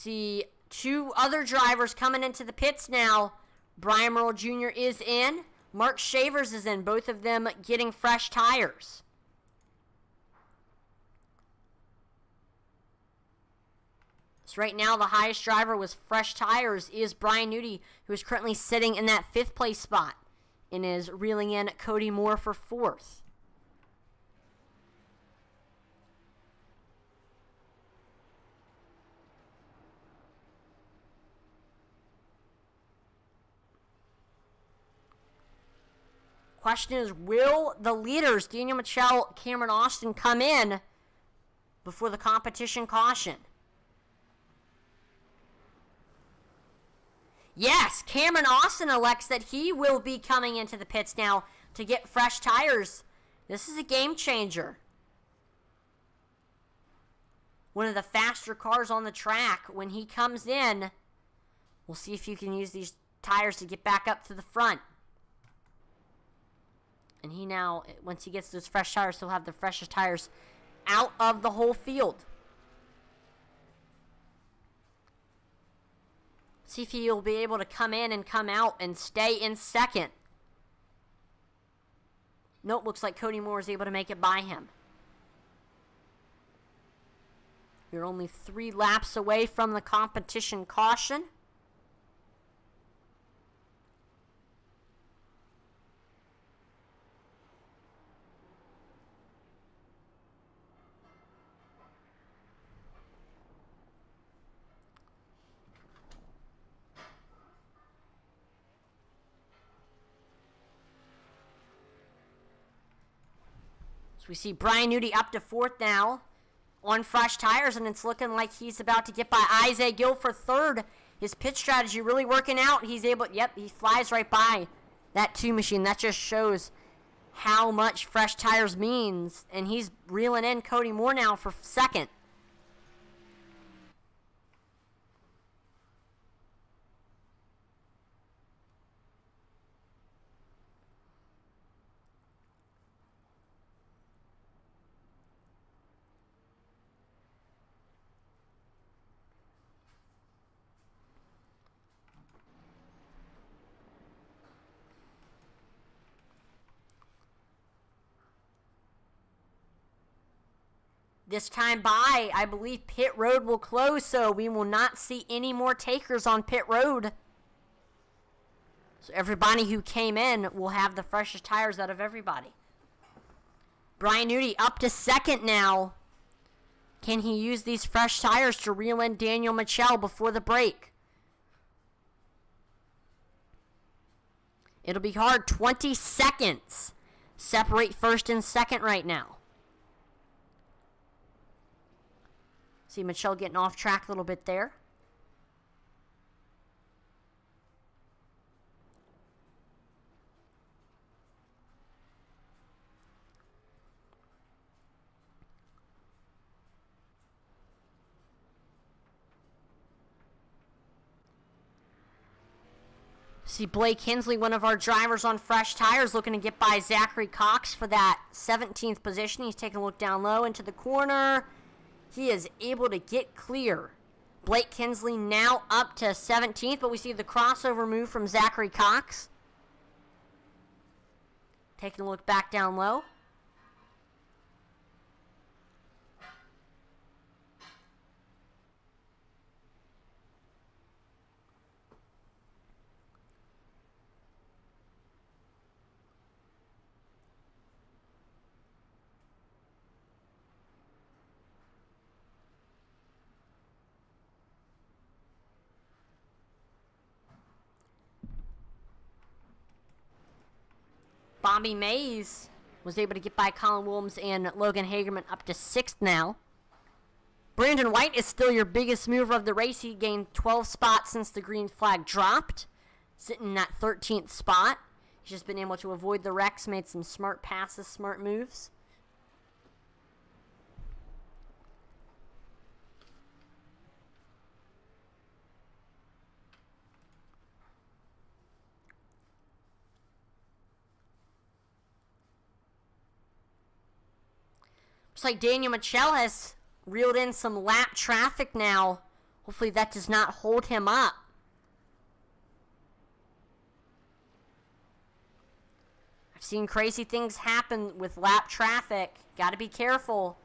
Speaker 1: see two other drivers coming into the pits now. Brian Merle Jr. is in. Mark Shavers is in. Both of them getting fresh tires. So right now, the highest driver with fresh tires is Brian Newty, who is currently sitting in that 5th place spot and is reeling in Cody Moore for 4th. Question is, will the leaders, Daniel Mitchell, Cameron Austin, come in before the competition caution? Yes, Cameron Austin elects that he will be coming into the pits now to get fresh tires. This is a game changer. One of the faster cars on the track. When he comes in, we'll see if you can use these tires to get back up to the front. And he now, once he gets those fresh tires, he'll have the freshest tires out of the whole field. See if he'll be able to come in and come out and stay in second. Nope, looks like Cody Moore is able to make it by him. You're only 3 laps away from the competition caution. So we see Brian Newty up to 4th now on fresh tires, and it's looking like he's about to get by Isaiah Gill for 3rd. His pit strategy really working out. He's able, he flies right by that 2 machine. That just shows how much fresh tires means. And he's reeling in Cody Moore now for 2nd. This time by, I believe pit road will close, so we will not see any more takers on pit road. So everybody who came in will have the freshest tires out of everybody. Brian Newty up to 2nd now. Can he use these fresh tires to reel in Daniel Mitchell before the break? It'll be hard. 20 seconds separate 1st and 2nd right now. See Mitchell getting off track a little bit there. See Blake Hensley, one of our drivers on fresh tires, looking to get by Zachary Cox for that 17th position. He's taking a look down low into the corner. He is able to get clear. Blake Kinsley now up to 17th, but we see the crossover move from Zachary Cox. Taking a look back down low. Bobby Mays was able to get by Colin Williams and Logan Hagerman up to 6th now. Brandon White is still your biggest mover of the race. He gained 12 spots since the green flag dropped, sitting in that 13th spot. He's just been able to avoid the wrecks, made some smart passes, smart moves. Looks like Daniel Mitchell has reeled in some lap traffic now Hopefully that does not hold him up. I've seen crazy things happen with lap traffic. Got to be careful.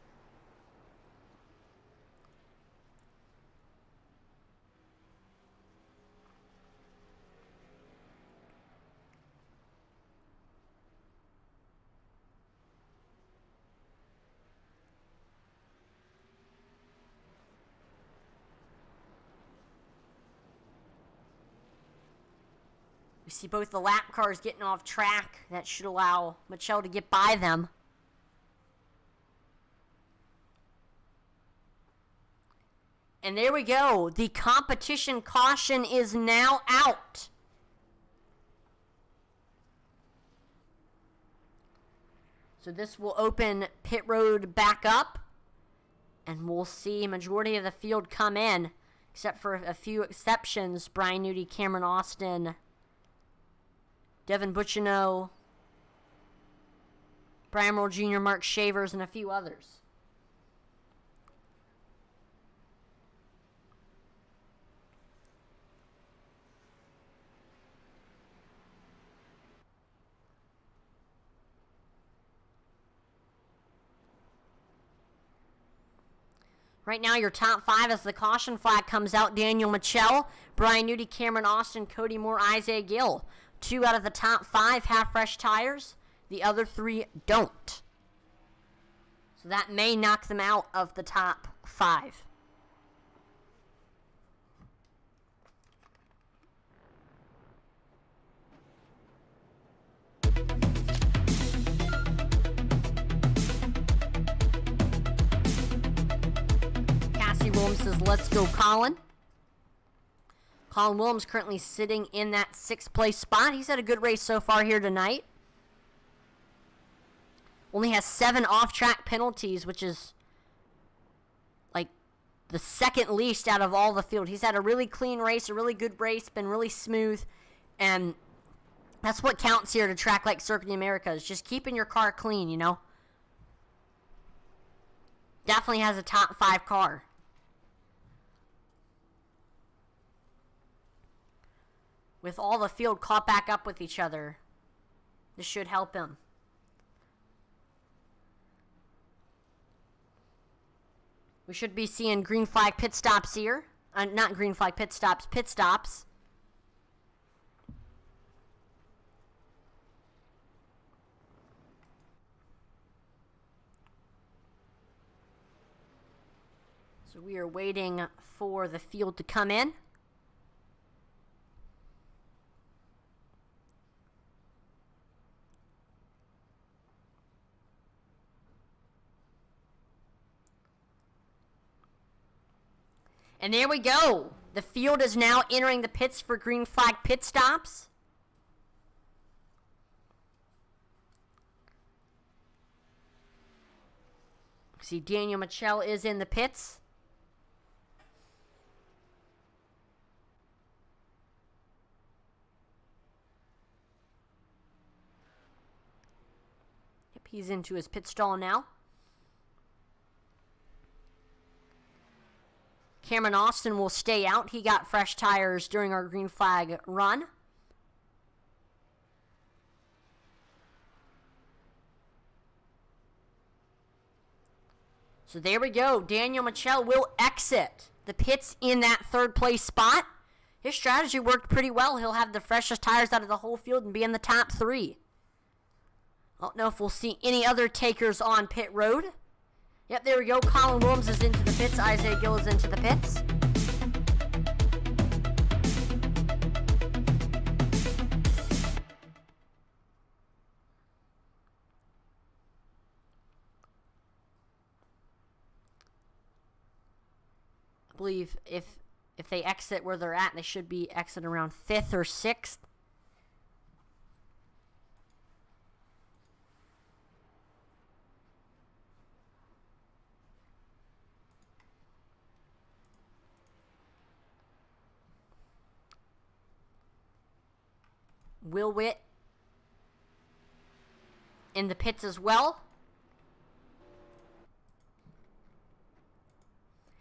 Speaker 1: We see both the lap cars getting off track. That should allow Michelle to get by them. And there we go. The competition caution is now out. So this will open pit road back up. And we'll see majority of the field come in. Except for a few exceptions. Brian Newty, Cameron Austin, Devin Bucciano, Brian Merle Jr., Mark Shavers, and a few others. Right now, your top five as the caution flag comes out: Daniel Michelle, Brian Newty, Cameron Austin, Cody Moore, Isaiah Gill. 2 out of the top 5 have fresh tires. The other 3 don't. So that may knock them out of the top 5. Cassie Williams says, let's go, Colin. Colin Williams currently sitting in that 6th place spot. He's had a good race so far here tonight. Only has 7 off-track penalties, which is like the second least out of all the field. He's had a really clean race, a really good race, been really smooth, and that's what counts here at a track like Circuit of the Americas. Just keeping your car clean, you know. Definitely has a top 5 car. With all the field caught back up with each other, this should help him. We should be seeing green flag pit stops here. Not green flag pit stops, pit stops. So we are waiting for the field to come in. And there we go. The field is now entering the pits for green flag pit stops. See, Daniel Michelle is in the pits. Yep, he's into his pit stall now. Cameron Austin will stay out. He got fresh tires during our green flag run. So there we go. Daniel Michelle will exit the pits in that 3rd place spot. His strategy worked pretty well. He'll have the freshest tires out of the whole field and be in the top 3. I don't know if we'll see any other takers on pit road. Yep, there we go. Colin Williams is into the pits. Isaiah Gill is into the pits. I believe if they exit where they're at, they should be exiting around 5th or 6th. Will Witt in the pits as well.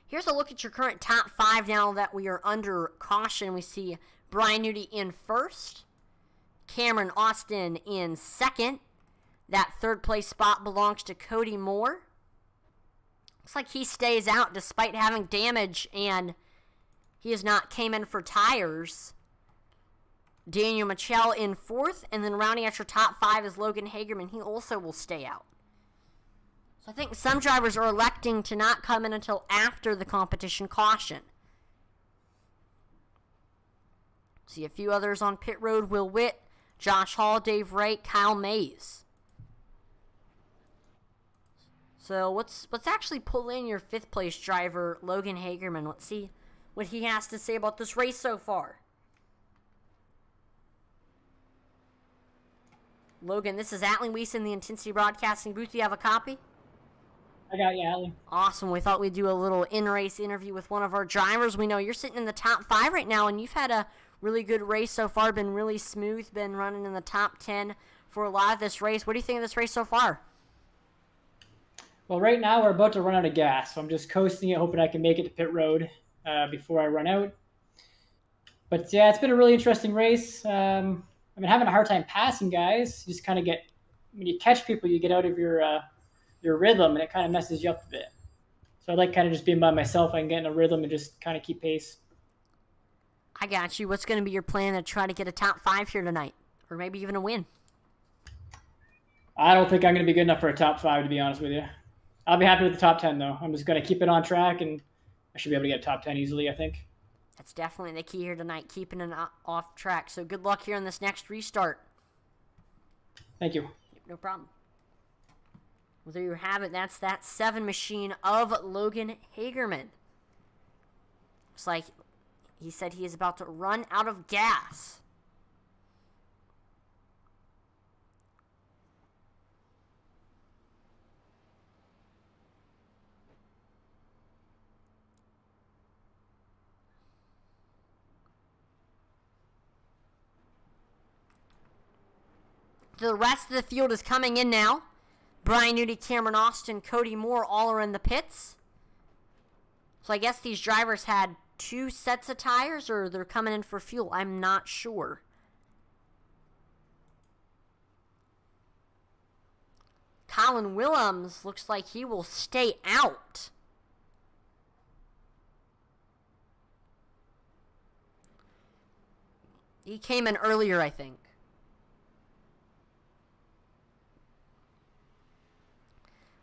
Speaker 1: Here's a look at your current top 5 now that we are under caution. We see Brian Newty in first, Cameron Austin in second. That third place spot belongs to Cody Moore. Looks like he stays out despite having damage, and he has not came in for tires. Daniel Michel in fourth, and then rounding out your top 5 is Logan Hagerman. He also will stay out. So I think some drivers are electing to not come in until after the competition caution. See a few others on pit road: Will Witt, Josh Hall, Dave Wright, Kyle Mays. So let's actually pull in your 5th place driver, Logan Hagerman. Let's see what he has to say about this race so far. Logan, this is Atlee Weiss in the Intensity Broadcasting booth. Do you have a copy?
Speaker 2: I got you, Atlee.
Speaker 1: Awesome. We thought we'd do a little in-race interview with one of our drivers. We know you're sitting in the top 5 right now, and you've had a really good race so far, been really smooth, been running in the top 10 for a lot of this race. What do you think of this race so far?
Speaker 2: Well, right now we're about to run out of gas, so I'm just coasting it, hoping I can make it to pit road before I run out. But yeah, it's been a really interesting race. I've been having a hard time passing guys. You just kind of get, when you catch people, you get out of your rhythm, and it kind of messes you up a bit. So I like kind of just being by myself. I can get in a rhythm and just kind of keep pace.
Speaker 1: I got you. What's going to be your plan to try to get a top 5 here tonight, or maybe even a win?
Speaker 2: I don't think I'm going to be good enough for a top 5, to be honest with you. I'll be happy with the top 10, though. I'm just going to keep it on track, and I should be able to get a top 10 easily, I think.
Speaker 1: That's definitely the key here tonight, keeping it off track. So good luck here in this next restart.
Speaker 2: Thank you.
Speaker 1: No problem. Well, there you have it. That's that 7 machine of Logan Hagerman. Looks like he said he is about to run out of gas. The rest of the field is coming in now. Brian Newty, Cameron Austin, Cody Moore all are in the pits. So I guess these drivers had 2 sets of tires, or they're coming in for fuel. I'm not sure. Colin Willems looks like he will stay out. He came in earlier, I think.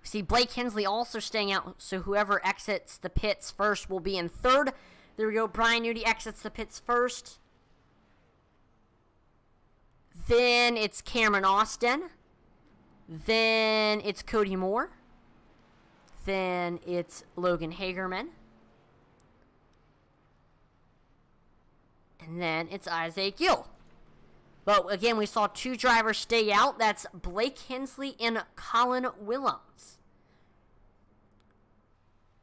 Speaker 1: See, Blake Hensley also staying out, so whoever exits the pits first will be in third. There we go. Brian Newty exits the pits first. Then it's Cameron Austin. Then it's Cody Moore. Then it's Logan Hagerman. And then it's Isaac Gill. But again, we saw 2 drivers stay out. That's Blake Hensley and Colin Willems.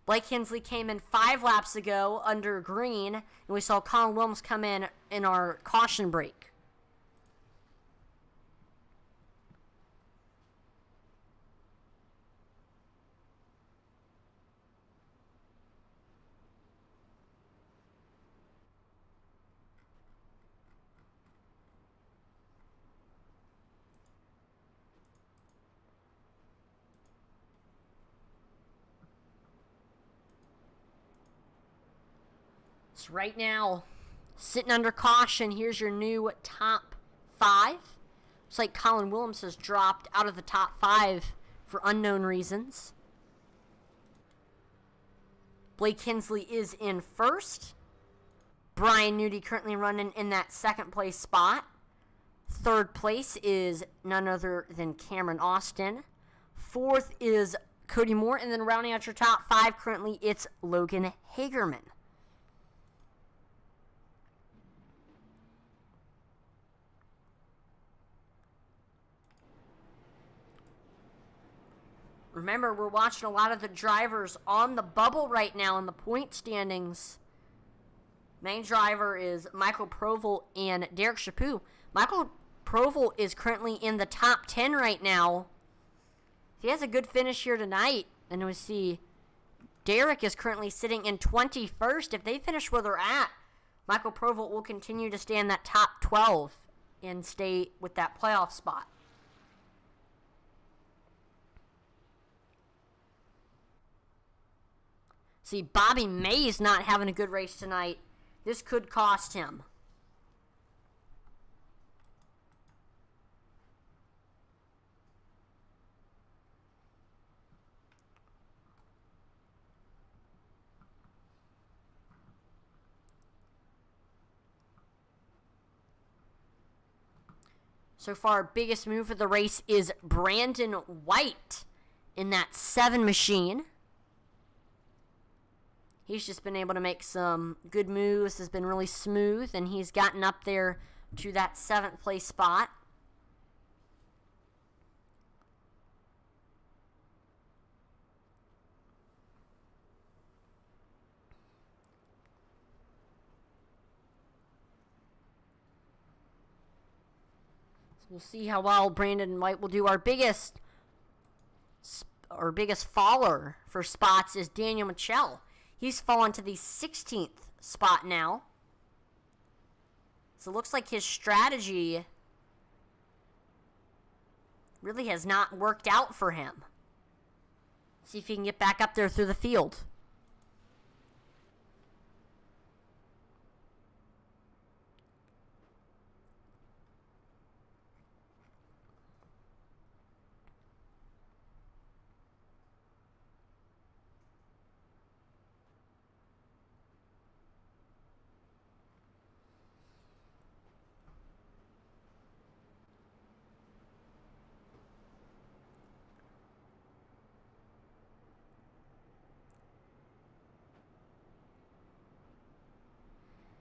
Speaker 1: Blake Hensley came in 5 laps ago under green, and we saw Colin Willems come in our caution break. So right now, sitting under caution, here's your new top 5. Looks like Colin Willems has dropped out of the top 5 for unknown reasons. Blake Hensley is in first. Brian Newty currently running in that 2nd place spot. 3rd place is none other than Cameron Austin. 4th is Cody Moore. And then rounding out your top 5 currently, it's Logan Hagerman. Remember, we're watching a lot of the drivers on the bubble right now in the point standings. Main driver is Michael Proval and Derek Chaput. Michael Proval is currently in the top 10 right now. If he has a good finish here tonight, and we see Derek is currently sitting in 21st. If they finish where they're at, Michael Provolt will continue to stay in that top 12 and stay with that playoff spot. See, Bobby May's not having a good race tonight. This could cost him. So far, biggest move of the race is Brandon White in that 7 machine. He's just been able to make some good moves, has been really smooth, and he's gotten up there to that 7th place spot. We'll see how well Brandon White will do. Our biggest faller for spots is Daniel Michel. He's fallen to the 16th spot now. So it looks like his strategy really has not worked out for him. See if he can get back up there through the field.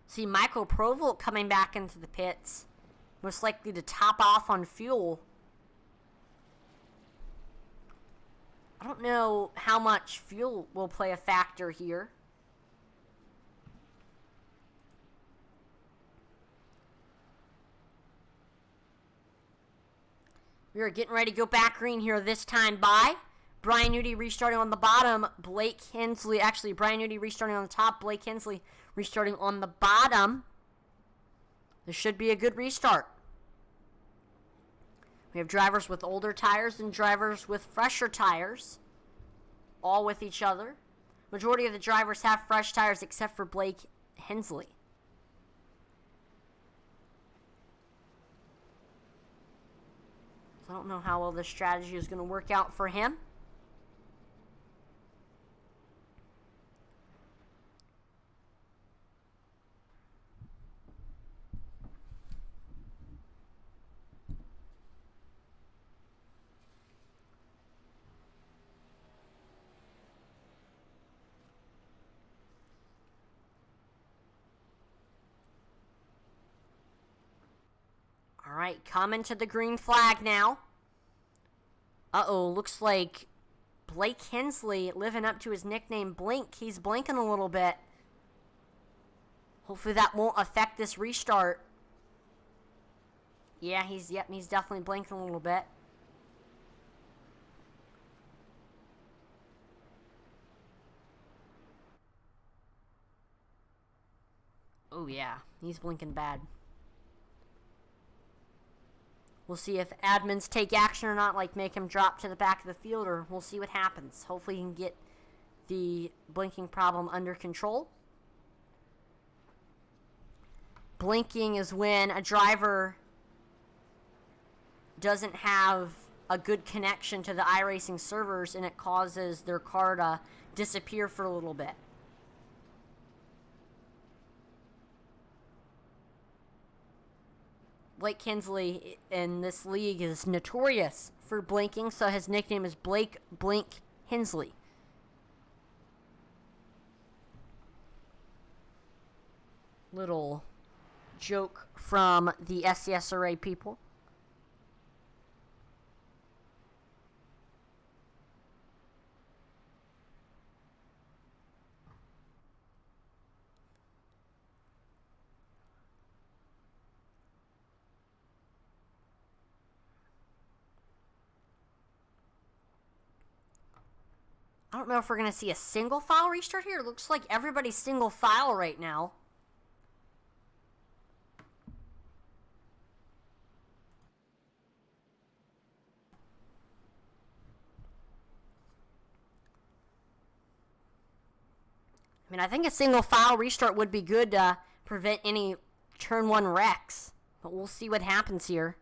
Speaker 1: See Michael Provolt coming back into the pits. Most likely to top off on fuel. I don't know how much fuel will play a factor here. We are getting ready to go back green here this time by Brian Newty restarting on the bottom. Blake Hensley, actually Brian Newty restarting on the top. Blake Hensley restarting on the bottom. This should be a good restart. We have drivers with older tires and drivers with fresher tires, all with each other. Majority of the drivers have fresh tires except for Blake Hensley. So I don't know how well this strategy is going to work out for him. All right, coming to the green flag now. Uh-oh, looks like Blake Hensley living up to his nickname Blink. He's blinking a little bit. Hopefully that won't affect this restart. Yeah, he's definitely blinking a little bit. Oh yeah, he's blinking bad. We'll see if admins take action or not, like make him drop to the back of the field, or we'll see what happens. Hopefully he can get the blinking problem under control. Blinking is when a driver doesn't have a good connection to the iRacing servers and it causes their car to disappear for a little bit. Blake Hensley in this league is notorious for blinking, so his nickname is Blake Blink Hensley. Little joke from the SCSRA people. I don't know if we're going to see a single file restart here. It looks like everybody's single file right now. I mean, I think a single file restart would be good to prevent any turn 1 wrecks. But we'll see what happens here.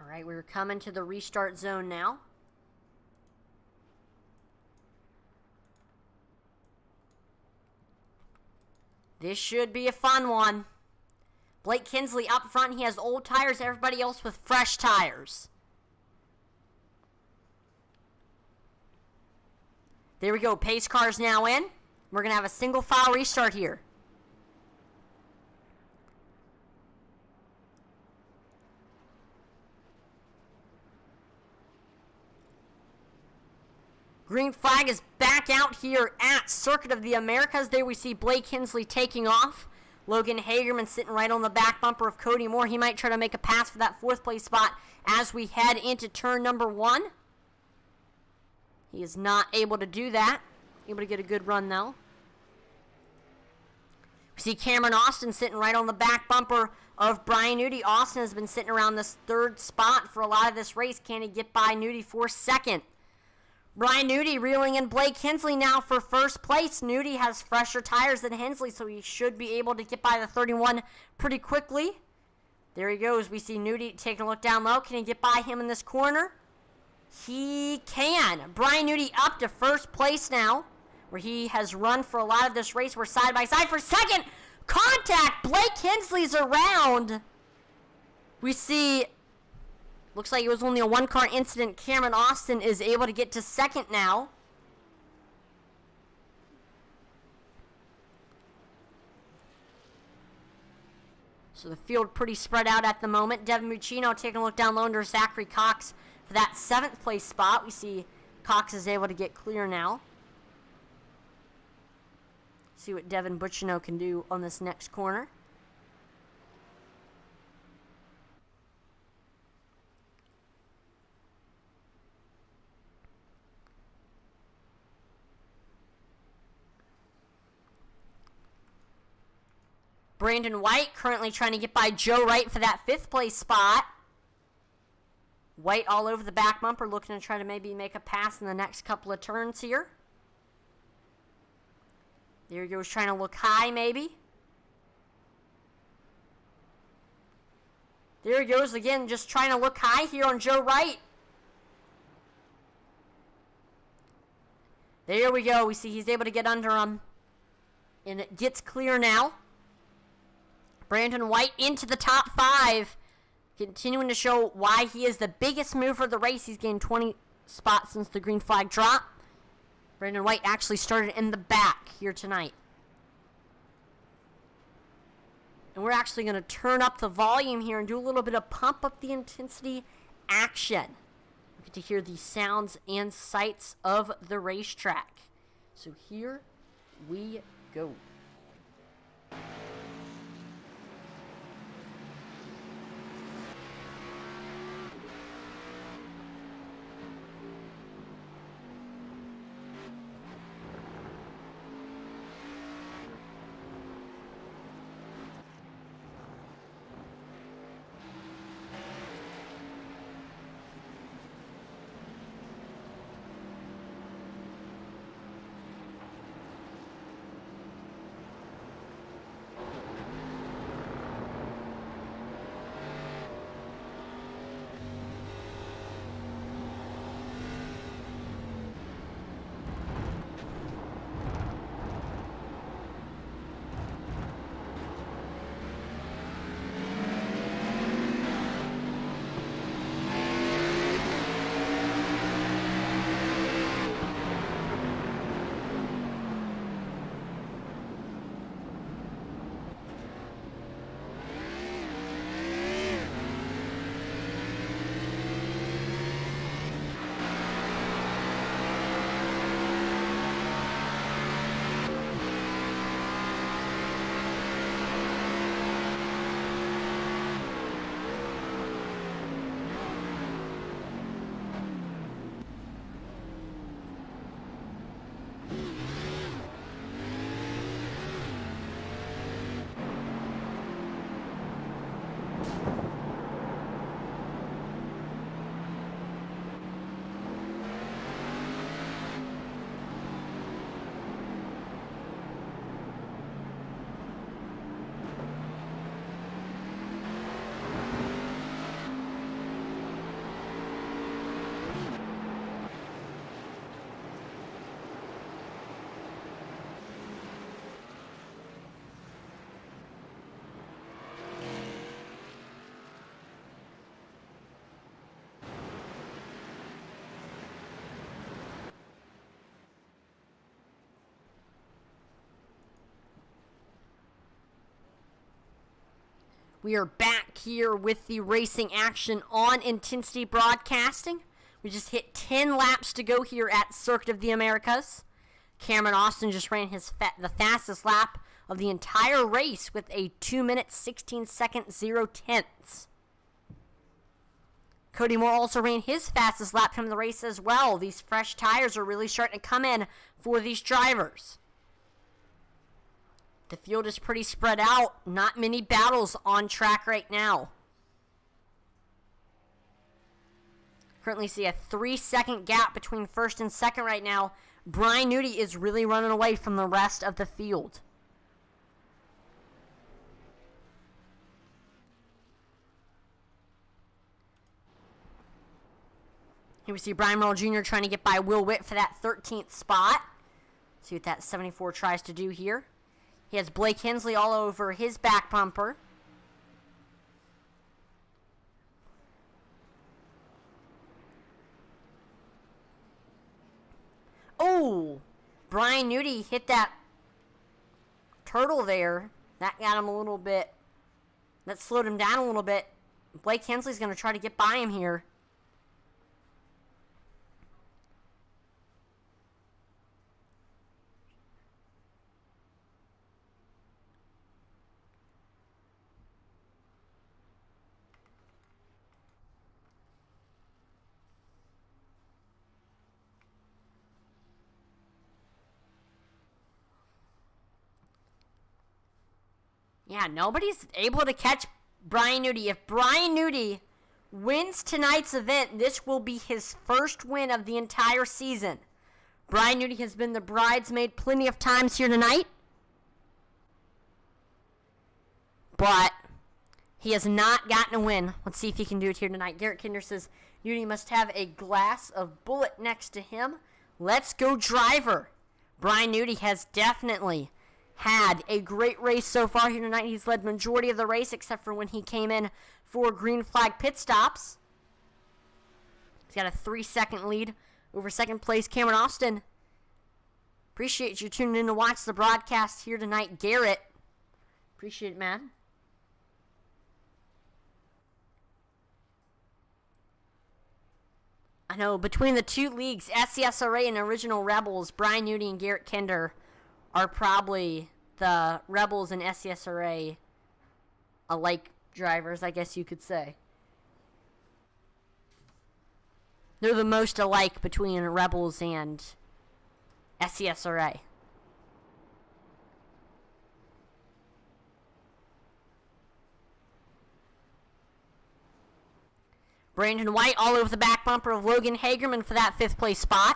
Speaker 1: All right, we're coming to the restart zone now. This should be a fun one. Blake Kinsley up front. He has old tires. Everybody else with fresh tires. There we go. Pace car's now in. We're going to have a single file restart here. Green flag is back out here at Circuit of the Americas. There we see Blake Kinsley taking off. Logan Hagerman sitting right on the back bumper of Cody Moore. He might try to make a pass for that 4th place spot as we head into turn number 1. He is not able to do that. Able to get a good run though. We see Cameron Austin sitting right on the back bumper of Brian Nudie. Austin has been sitting around this 3rd spot for a lot of this race. Can he get by Nudie for 2nd? Brian Nudie reeling in Blake Hensley now for 1st place. Nudie has fresher tires than Hensley, so he should be able to get by the 31 pretty quickly. There he goes. We see Nudie taking a look down low. Can he get by him in this corner? He can. Brian Nudie up to 1st place now, where he has run for a lot of this race. We're side by side for 2nd. Contact! Blake Hensley's around. We see... Looks like it was only a 1-car incident. Cameron Austin is able to get to 2nd now. So the field pretty spread out at the moment. Devin Muccino taking a look down low under Zachary Cox for that 7th place spot. We see Cox is able to get clear now. See what Devin Muccino can do on this next corner. Brandon White currently trying to get by Joe Wright for that 5th place spot. White all over the back bumper, looking to try to maybe make a pass in the next couple of turns here. There he goes, trying to look high maybe. There he goes again, just trying to look high here on Joe Wright. There we go. We see he's able to get under him. And it gets clear now. Brandon White into the top 5. Continuing to show why he is the biggest mover of the race. He's gained 20 spots since the green flag drop. Brandon White actually started in the back here tonight. And we're actually going to turn up the volume here and do a little bit of pump up the intensity action. We get to hear the sounds and sights of the racetrack. So here we go. We are back here with the racing action on Intensity Broadcasting. We just hit 10 laps to go here at Circuit of the Americas. Cameron Austin just ran the fastest lap of the entire race with a 2 minute 16 second 0 tenths. Cody Moore also ran his fastest lap from the race as well. These fresh tires are really starting to come in for these drivers. The field is pretty spread out. Not many battles on track right now. Currently see a 3-second gap between first and second right now. Brian Newty is really running away from the rest of the field. Here we see Brian Merle Jr. trying to get by Will Witt for that 13th spot. See what that 74 tries to do here. He has Blake Hensley all over his back bumper. Oh, Brian Newty hit that turtle there. That got him a little bit. That slowed him down a little bit. Blake Hensley's going to try to get by him here. Yeah, nobody's able to catch Brian Newty. If Brian Newty wins tonight's event, this will be his first win of the entire season. Brian Newty has been the bridesmaid plenty of times here tonight, but he has not gotten a win. Let's see if he can do it here tonight. Garrett Kinder says Newty must have a glass of bullet next to him. Let's go, driver. Brian Newty has definitely had a great race so far here tonight. He's led majority of the race except for when he came in for green flag pit stops. He's got a 3-second lead over second place Cameron Austin. Appreciate you tuning in to watch the broadcast here tonight, Garrett. Appreciate it, man. I know, between the two leagues, SCSRA and Original Rebels, Brian Newty and Garrett Kinder are probably the Rebels and SCSRA alike drivers, I guess you could say. They're the most alike between Rebels and SCSRA. Brandon White all over the back bumper of Logan Hagerman for that 5th place spot.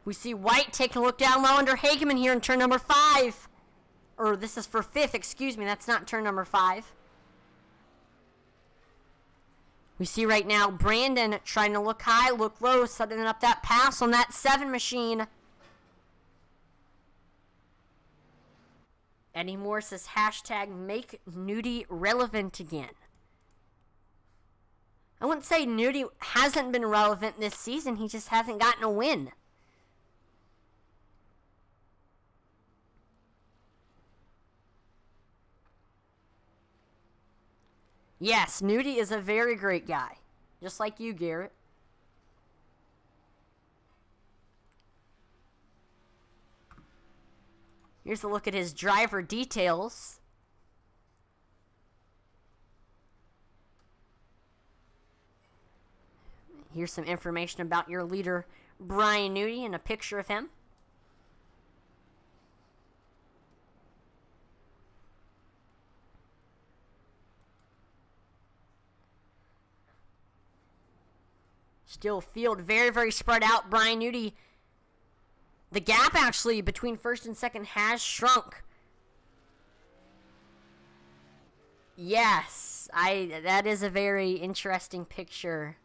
Speaker 1: We see White taking a look down low under Hageman here in turn number 5. Or this is for 5th, excuse me. That's not turn number 5. We see right now Brandon trying to look high, look low, setting up that pass on that 7 machine. Eddie Moore says hashtag make Newty relevant again. I wouldn't say Newty hasn't been relevant this season. He just hasn't gotten a win. Yes, Newty is a very great guy. Just like you, Garrett. Here's a look at his driver details. Here's some information about your leader, Brian Newty, and a picture of him. Still field very, very spread out. Brian Newty, the gap actually between first and second has shrunk. Yes, that is a very interesting picture.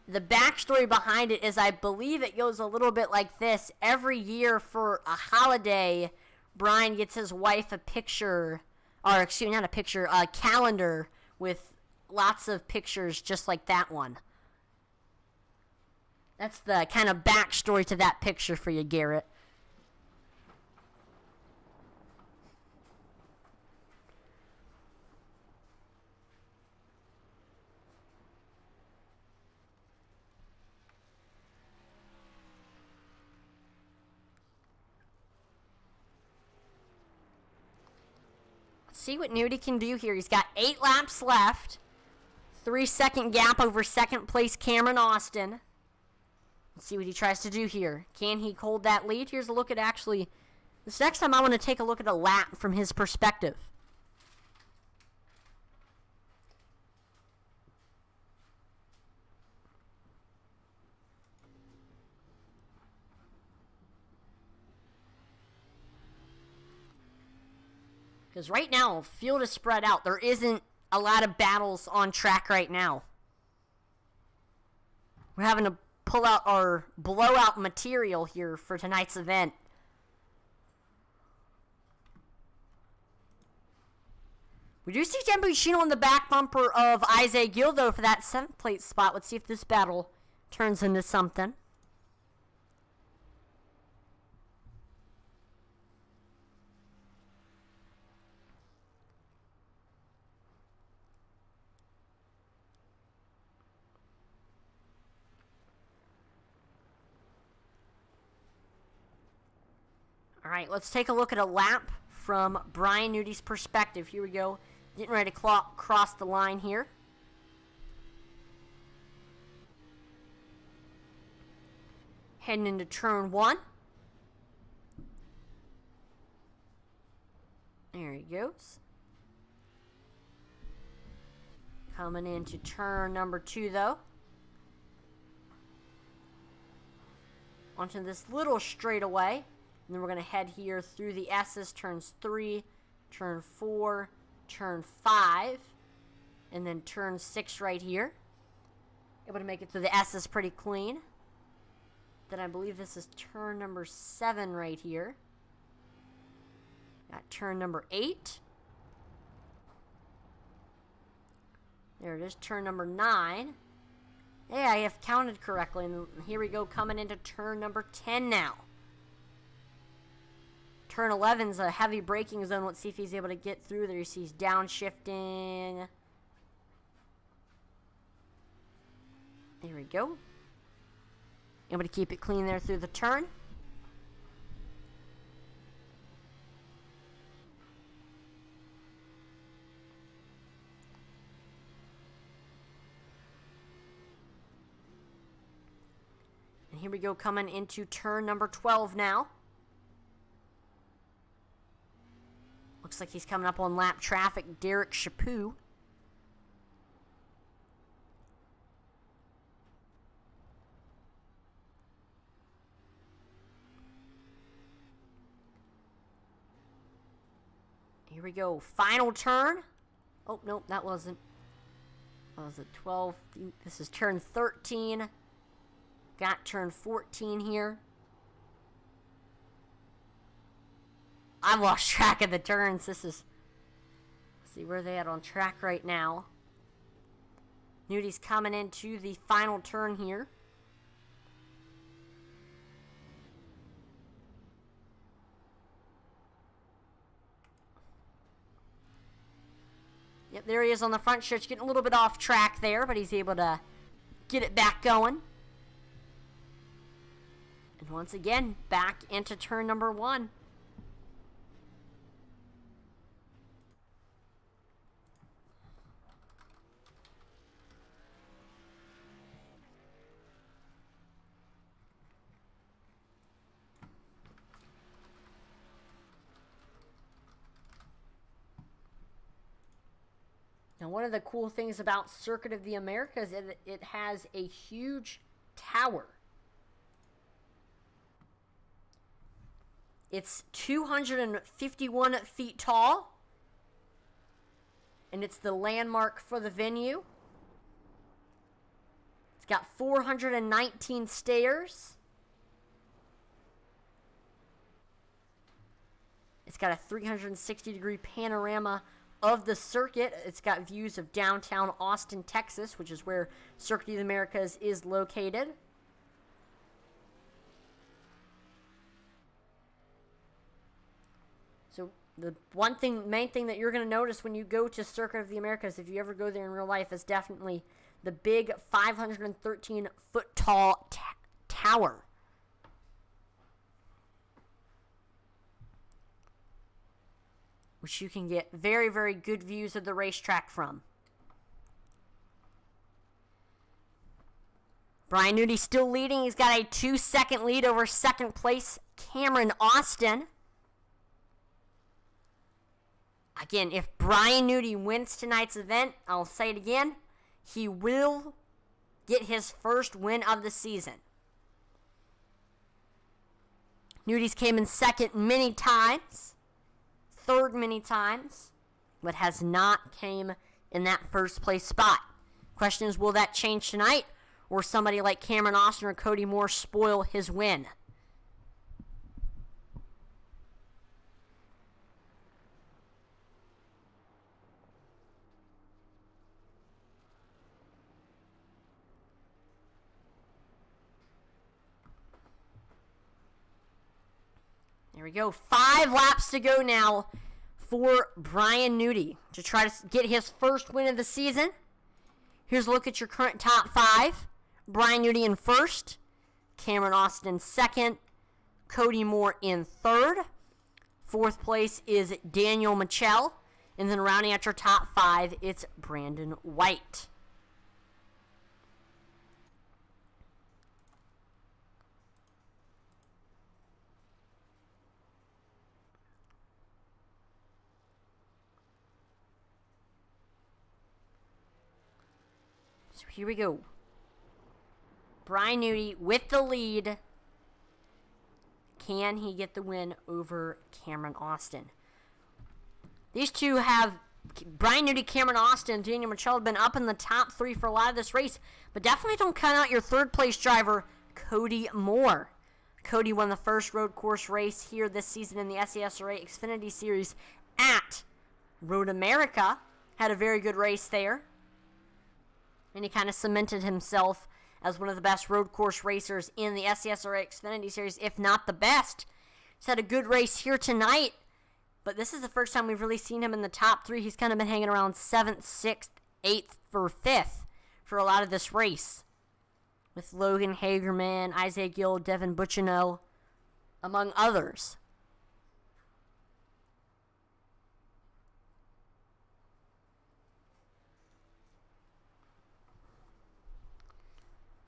Speaker 1: The backstory behind it is I believe it goes a little bit like this. Every year for a holiday, Brian gets his wife a picture, or excuse me, not a picture, a calendar with lots of pictures just like that one. That's the kind of backstory to that picture for you, Garrett. See what Nudie can do here. He's got 8 laps left. 3-second gap over second place Cameron Austin. Let's see what he tries to do here. Can he hold that lead? Here's a look at actually... This next time I want to take a look at a lap from his perspective. Because right now, field is spread out. There isn't a lot of battles on track right now. We're having to pull out our blowout material here for tonight's event. We do see Jambushino on the back bumper of Isaiah Gill, though, for that 7th place spot. Let's see if this battle turns into something. All right, let's take a look at a lap from Brian Nudie's perspective. Here we go. Getting ready to cross the line here. Heading into turn 1. There he goes. Coming into turn number 2, though. Onto this little straightaway. And then we're going to head here through the S's, turns 3, turn 4, turn 5, and then turn 6 right here. Able to make it through the S's pretty clean. Then I believe this is turn number 7 right here. Got turn number 8. There it is, turn number 9. Hey, I have counted correctly. And here we go, coming into turn number 10 now. Turn 11's a heavy braking zone. Let's see if he's able to get through there. You see he's downshifting. There we go. Able to keep it clean there through the turn. And here we go, coming into turn number 12 now. Looks like he's coming up on lap traffic, Derek Chaput. Here we go, final turn. Oh, nope, that wasn't. That was a 12. This is turn 13. Got turn 14 here. I've lost track of the turns. This is... Let's see where they at on track right now. Nudie's coming into the final turn here. Yep, there he is on the front stretch. Getting a little bit off track there, but he's able to get it back going. And once again, back into turn number 1. Now, one of the cool things about Circuit of the Americas is it has a huge tower. It's 251 feet tall, and it's the landmark for the venue. It's got 419 stairs. It's got a 360-degree panorama of the circuit. It's got views of downtown Austin, Texas, which is where Circuit of the Americas is located. So the main thing that you're going to notice when you go to Circuit of the Americas, if you ever go there in real life, is definitely the big 513-foot tall tower. which you can get very, very good views of the racetrack from. Brian Newdy still leading. He's got a 2-second lead over second place Cameron Austin. Again, if Brian Newdy wins tonight's event, I'll say it again, he will get his first win of the season. Newdy's came in second many times, third many times, but has not came in that first place spot. Question is, will that change tonight, or somebody like Cameron Austin or Cody Moore spoil his win? There we go. 5 laps to go now for Brian Newdy to try to get his first win of the season. Here's a look at your current top 5. Brian Newdy in first. Cameron Austin second. Cody Moore in third. Fourth place is Daniel Michel. And then rounding out your top 5, it's Brandon White. So here we go. Brian Newdy with the lead. Can he get the win over Cameron Austin? These two have, Brian Newdy, Cameron Austin, Daniel Michel have been up in the top 3 for a lot of this race, but definitely don't count out your third place driver, Cody Moore. Cody won the first road course race here this season in the SCSRA Xfinity Series at Road America. Had a very good race there. And he kind of cemented himself as one of the best road course racers in the SCSRA Xfinity Series, if not the best. He's had a good race here tonight, but this is the first time we've really seen him in the top 3. He's kind of been hanging around 7th, 6th, 8th, or 5th for a lot of this race, with Logan Hagerman, Isaiah Gill, Devin Bucciano, among others.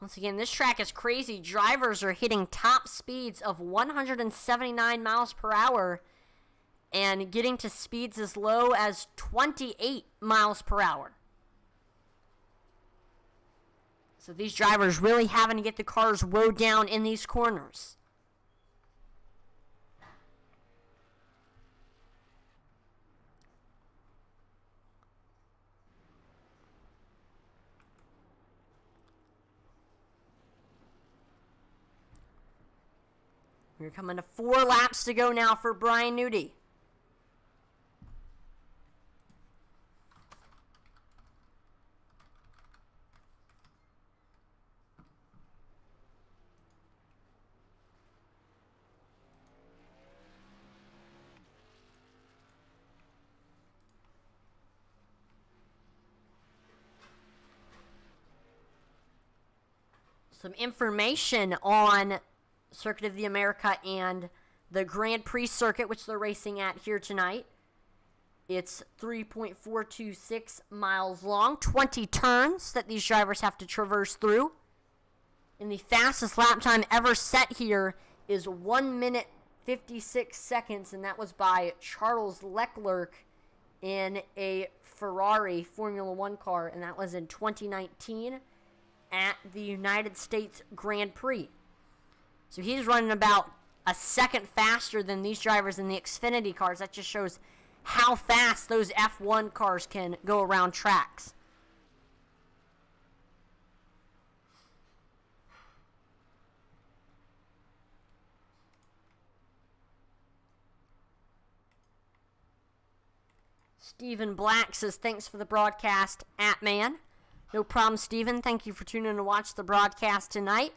Speaker 1: Once again, this track is crazy. Drivers are hitting top speeds of 179 miles per hour and getting to speeds as low as 28 miles per hour. So these drivers really having to get the cars rode down in these corners. We're coming to 4 laps to go now for Brian Newdy. Some information on Circuit of the America and the Grand Prix circuit, which they're racing at here tonight. It's 3.426 miles long, 20 turns that these drivers have to traverse through. And the fastest lap time ever set here is 1 minute 56 seconds, and that was by Charles Leclerc in a Ferrari Formula One car, and that was in 2019 at the United States Grand Prix. So he's running about a second faster than these drivers in the Xfinity cars. That just shows how fast those F1 cars can go around tracks. Stephen Black says, thanks for the broadcast, @man. No problem, Stephen. Thank you for tuning in to watch the broadcast tonight.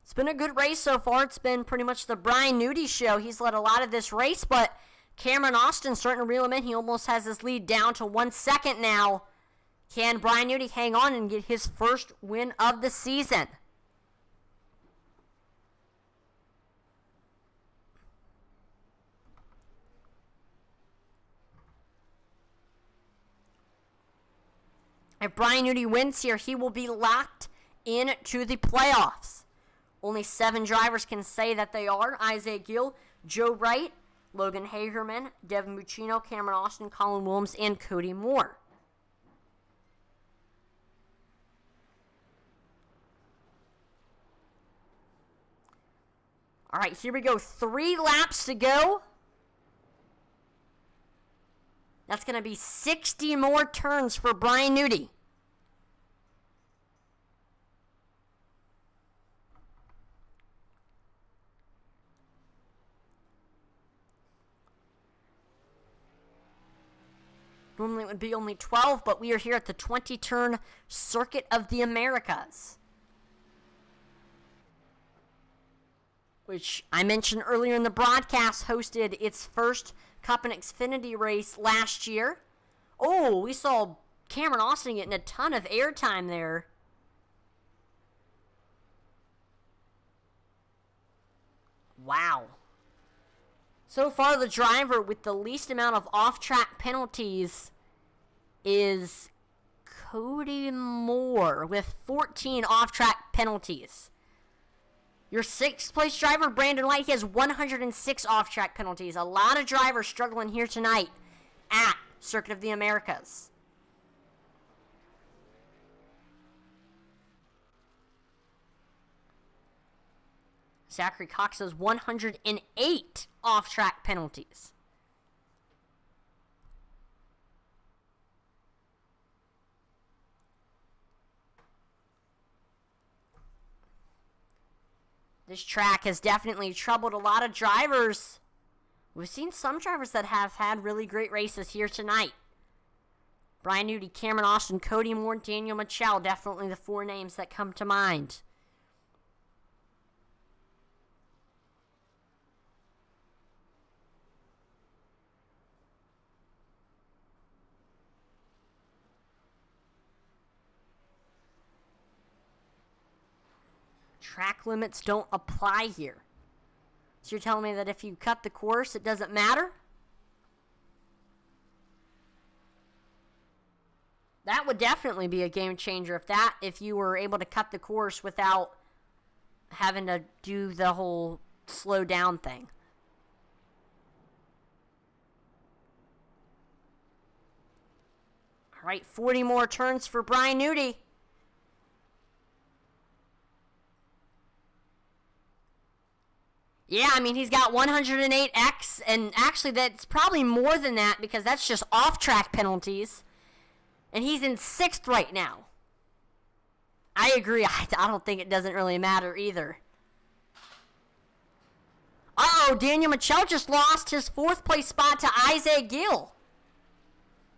Speaker 1: It's been a good race so far. It's been pretty much the Brian Newdy show. He's led a lot of this race, but Cameron Austin starting to reel him in. He almost has his lead down to 1 second now. Can Brian Newdy hang on and get his first win of the season? If Brian Newty wins here, he will be locked into the playoffs. Only 7 drivers can say that they are: Isaiah Gill, Joe Wright, Logan Hagerman, Devin Muccino, Cameron Austin, Colin Williams, and Cody Moore. All right, here we go. 3 laps to go. That's going to be 60 more turns for Brian Newty. Normally it would be only 12, but we are here at the 20-turn Circuit of the Americas, which I mentioned earlier in the broadcast hosted its first Cup and Xfinity race last year. Oh, we saw Cameron Austin getting a ton of airtime there. Wow. So far, the driver with the least amount of off-track penalties is Cody Moore with 14 off-track penalties. Your 6th place driver, Brandon White, he has 106 off-track penalties. A lot of drivers struggling here tonight at Circuit of the Americas. Zachary Cox has 108 off-track penalties. This track has definitely troubled a lot of drivers. We've seen some drivers that have had really great races here tonight. Brian Newty, Cameron Austin, Cody Moore, Daniel Michel, definitely the 4 names that come to mind. Track limits don't apply here. So you're telling me that if you cut the course, it doesn't matter? That would definitely be a game changer if you were able to cut the course without having to do the whole slow down thing. All right, 40 more turns for Brian Newty. Yeah, I mean, he's got 108X, and actually that's probably more than that because that's just off-track penalties. And he's in 6th right now. I agree. I don't think it doesn't really matter either. Uh-oh, Daniel Michel just lost his 4th place spot to Isaiah Gill.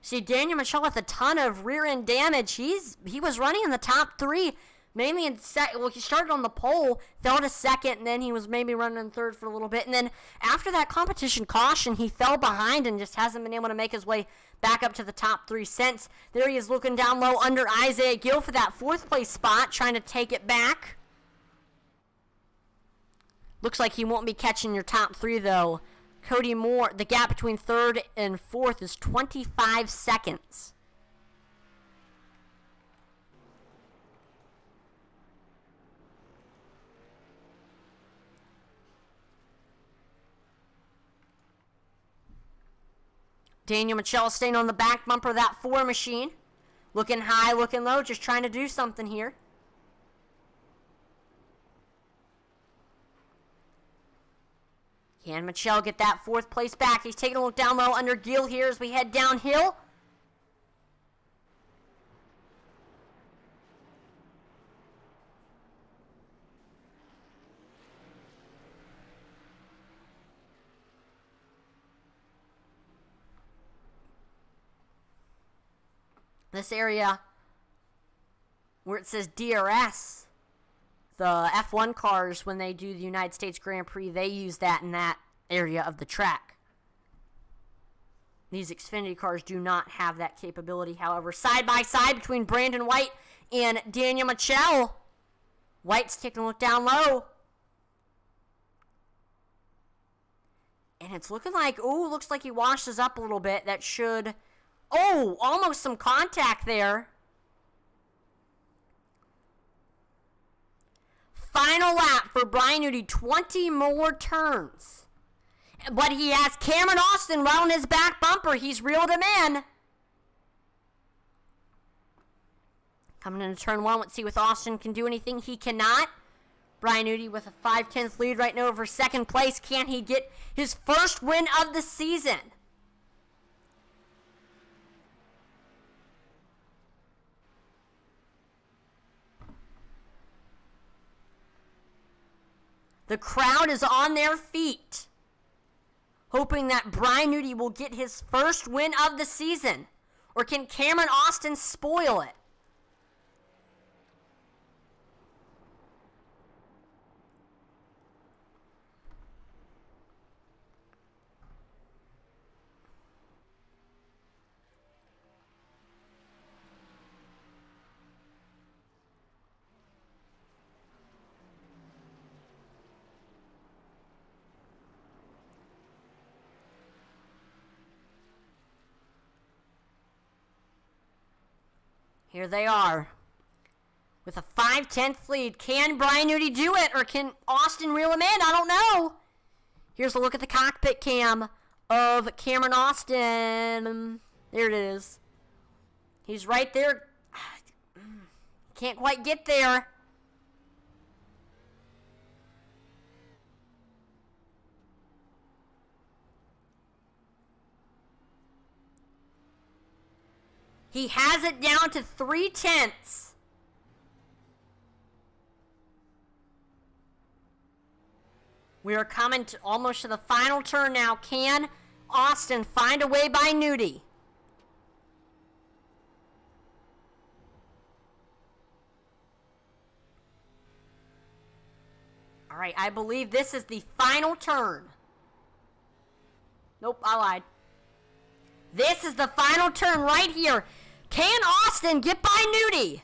Speaker 1: See, Daniel Michel with a ton of rear-end damage. He was running in the top 3. Mainly in second. Well, he started on the pole, fell to 2nd, and then he was maybe running in 3rd for a little bit. And then after that competition caution, he fell behind and just hasn't been able to make his way back up to the top 3 since. There he is looking down low under Isaiah Gill for that 4th place spot, trying to take it back. Looks like he won't be catching your top 3, though. Cody Moore, the gap between 3rd and 4th is 25 seconds. Daniel Michel staying on the back bumper of that 4 machine. Looking high, looking low, just trying to do something here. Can Michel get that 4th place back? He's taking a look down low under Gill here as we head downhill. This area where it says DRS, the F1 cars, when they do the United States Grand Prix, they use that in that area of the track. These Xfinity cars do not have that capability, however. Side by side between Brandon White and Daniel Michel. White's taking a look down low. And it's looking like, looks like he washes up a little bit. That should... almost some contact there. final lap for Brian Newty. 20 more turns. But he has Cameron Austin right on his back bumper. He's reeled him in. Coming into turn 1, let's see if Austin can do anything. He cannot. Brian Newty with a 5/10 lead right now over second place. Can he get his first win of the season? The crowd is on their feet, hoping that Brian Newty will get his first win of the season. Or can Cameron Austin spoil it? Here they are with a 5/10 lead. Can Brian Newty do it, or can Austin reel him in? I don't know. Here's a look at the cockpit cam of Cameron Austin. There it is. He's right there. Can't quite get there. He has it down to 3/10. We are coming to almost to the final turn now. Can Austin find a way by Newty? All right, I believe this is the final turn. Nope, I lied. This is the final turn right here. Can Austin get by Newty?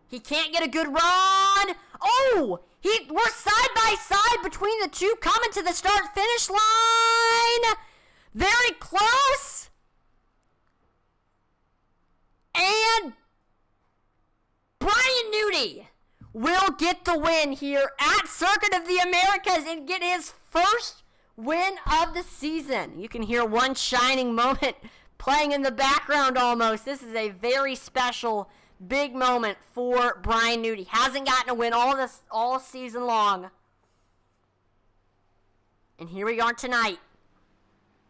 Speaker 1: He can't get a good run. Oh, we're side by side between the two, coming to the start-finish line. Very close. And Brian Newty will get the win here at Circuit of the Americas and get his first win of the season. You can hear One Shining Moment playing in the background almost. This is a very special, big moment for Brian Newty. Hasn't gotten a win all season long. And here we are tonight,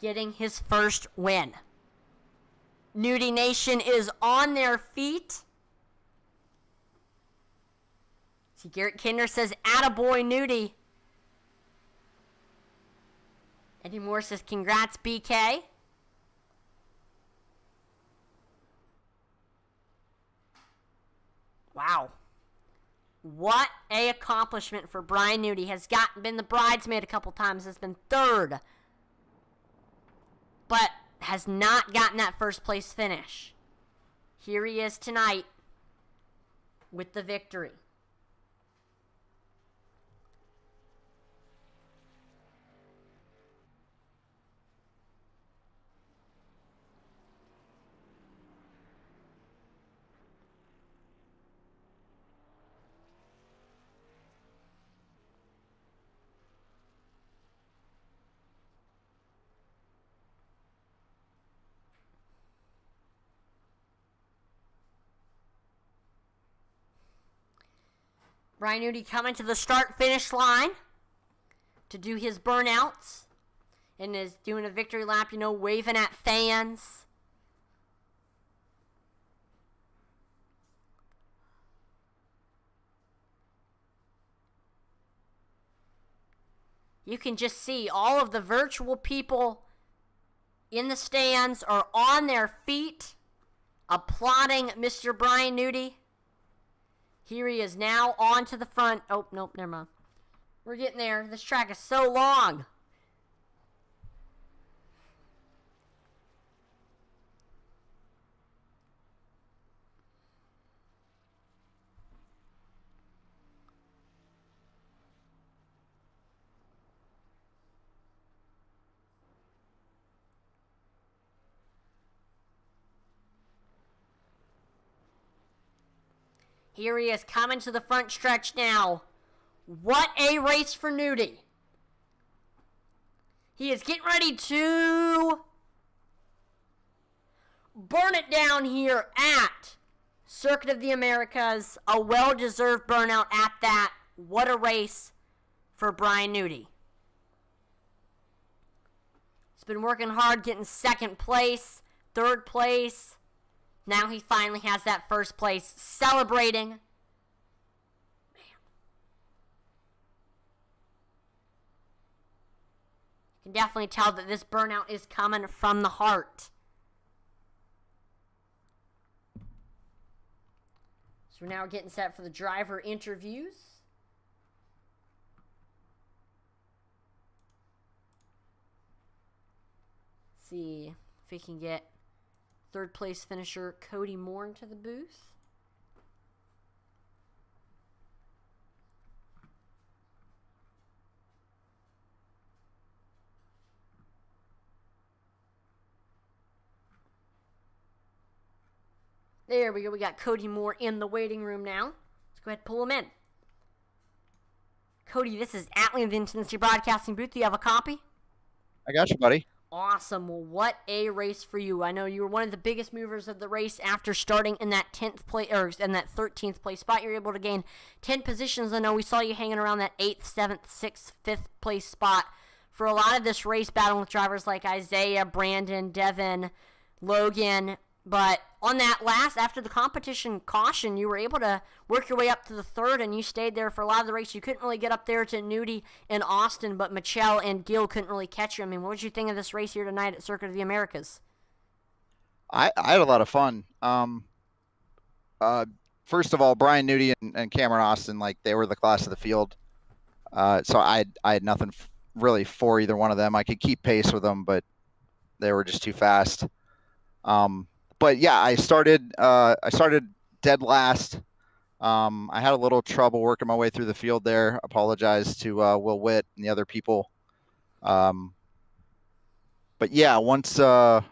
Speaker 1: getting his first win. Newty Nation is on their feet. See, Garrett Kinder says, "Attaboy, Newty." Eddie Moore says, "Congrats, BK." Wow. What a accomplishment for Brian Newty. Has been the bridesmaid a couple times, has been third, but has not gotten that first place finish. Here he is tonight with the victory. Brian Newty coming to the start-finish line to do his burnouts and is doing a victory lap, waving at fans. You can just see all of the virtual people in the stands are on their feet applauding Mr. Brian Newty. Here he is now on to the front. Oh, nope, never mind. We're getting there. This track is so long. Here he is coming to the front stretch now. What a race for Nudie. He is getting ready to burn it down here at Circuit of the Americas. A well-deserved burnout at that. What a race for Brian Nudie. He's been working hard, getting second place, third place. Now he finally has that first place, celebrating. Man. You can definitely tell that this burnout is coming from the heart. So we're now getting set for the driver interviews. See if we can get third place finisher Cody Moore into the booth. There we go. We got Cody Moore in the waiting room now. Let's go ahead and pull him in. Cody, this is Atlee of the Intensity Broadcasting booth. Do you have a copy?
Speaker 3: I got you, buddy.
Speaker 1: Awesome. Well, what a race for you. I know you were one of the biggest movers of the race after starting in that 10th place or in that 13th place spot. You're able to gain 10 positions. I know we saw you hanging around that 8th, 7th, 6th, 5th place spot for a lot of this race, battling with drivers like Isaiah, Brandon, Devin, Logan. But on that last, after the competition caution, you were able to work your way up to the third, and you stayed there for a lot of the race. You couldn't really get up there to Nudie and Austin, but Michelle and Gil couldn't really catch you. I mean, what did you think of this race here tonight at Circuit of the Americas?
Speaker 3: I had a lot of fun. First of all, Brian Nudie and Cameron Austin, like, they were the class of the field. So I had nothing really for either one of them. I could keep pace with them, but they were just too fast. But yeah, I started dead last. I had a little trouble working my way through the field there. Apologize to Will Witt and the other people. But yeah, once the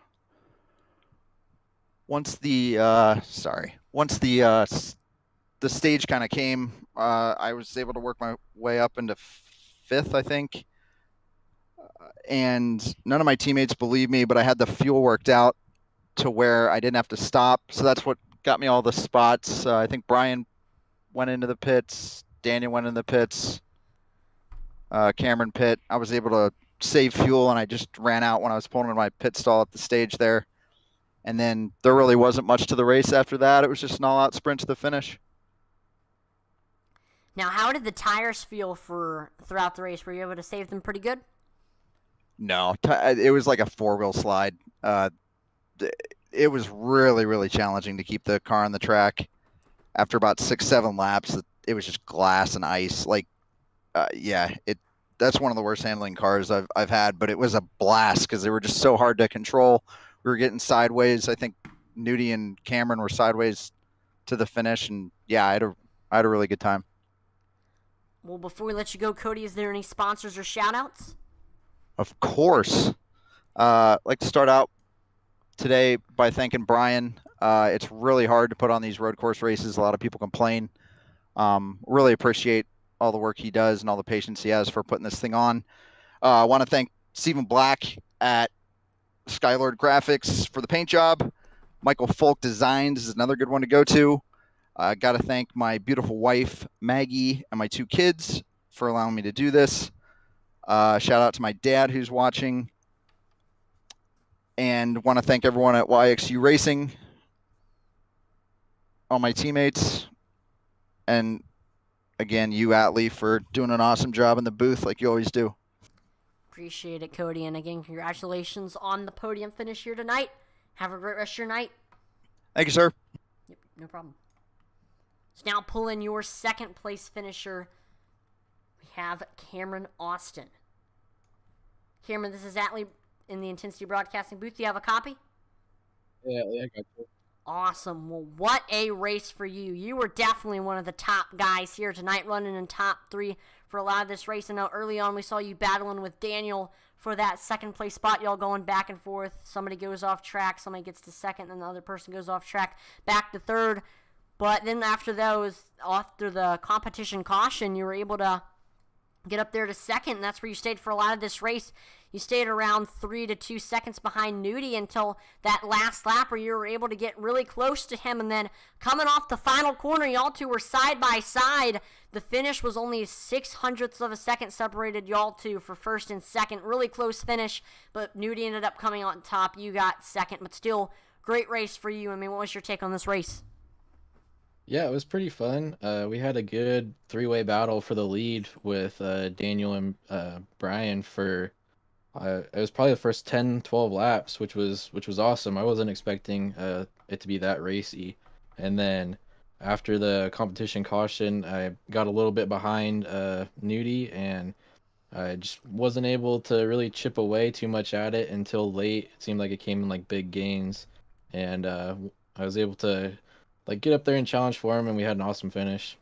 Speaker 3: stage kind of came, I was able to work my way up into fifth, I think. And none of my teammates believed me, but I had the fuel worked out to where I didn't have to stop. So that's what got me all the spots. I think Brian went into the pits. Daniel went in the pits. Cameron pit. I was able to save fuel, and I just ran out when I was pulling in my pit stall at the stage there. And then there really wasn't much to the race after that. It was just an all-out sprint to the finish.
Speaker 1: Now, how did the tires feel throughout the race? Were you able to save them pretty good?
Speaker 3: No, it was like a four-wheel slide. It was really, really challenging to keep the car on the track. After about 6-7 laps, it was just glass and ice. Like, that's one of the worst handling cars I've had, but it was a blast because they were just so hard to control. We were getting sideways. I think Nudie and Cameron were sideways to the finish, and yeah, I had a really good time.
Speaker 1: Well, before we let you go, Cody, is there any sponsors or shout-outs?
Speaker 3: Of course. I'd like to start out today by thanking Brian. It's really hard to put on these road course races. A lot of people complain. Really appreciate all the work he does and all the patience he has for putting this thing on. I want to thank Stephen Black at Skylord Graphics for the paint job. Michael Folk Designs is another good one to go to. I got to thank my beautiful wife, Maggie, and my 2 kids for allowing me to do this. Shout out to my dad who's watching. And want to thank everyone at YXU Racing, all my teammates, and again, you, Atlee, for doing an awesome job in the booth like you always do.
Speaker 1: Appreciate it, Cody. And again, congratulations on the podium finish here tonight. Have a great rest of your night.
Speaker 3: Thank you, sir.
Speaker 1: Yep, no problem. So now pull in your second place finisher. We have Cameron Austin. Cameron, this is Atlee in the Intensity Broadcasting booth. Do you have a copy?
Speaker 4: Yeah, I got you.
Speaker 1: Awesome. Well, what a race for you. You were definitely one of the top guys here tonight, running in top 3 for a lot of this race. I know early on we saw you battling with Daniel for that second place spot. Y'all going back and forth. Somebody goes off track, somebody gets to second, and the other person goes off track back to third. But then after the competition caution, you were able to get up there to second, and that's where you stayed for a lot of this race. You stayed around 3 to 2 seconds behind Nudie until that last lap where you were able to get really close to him, and then coming off the final corner, y'all two were side by side. The finish was only 0.06 of a second separated y'all two for first and second. Really close finish, but Nudie ended up coming on top. You got second, but still great race for you. I mean, what was your take on this race?
Speaker 4: Yeah, it was pretty fun. We had a good three-way battle for the lead with Daniel and Brian for it was probably the first 10, 12 laps, which was awesome. I wasn't expecting it to be that racy. And then after the competition caution, I got a little bit behind Nudie, and I just wasn't able to really chip away too much at it until late. It seemed like it came in like big gains, and I was able to like get up there and challenge for him, and we had an awesome finish.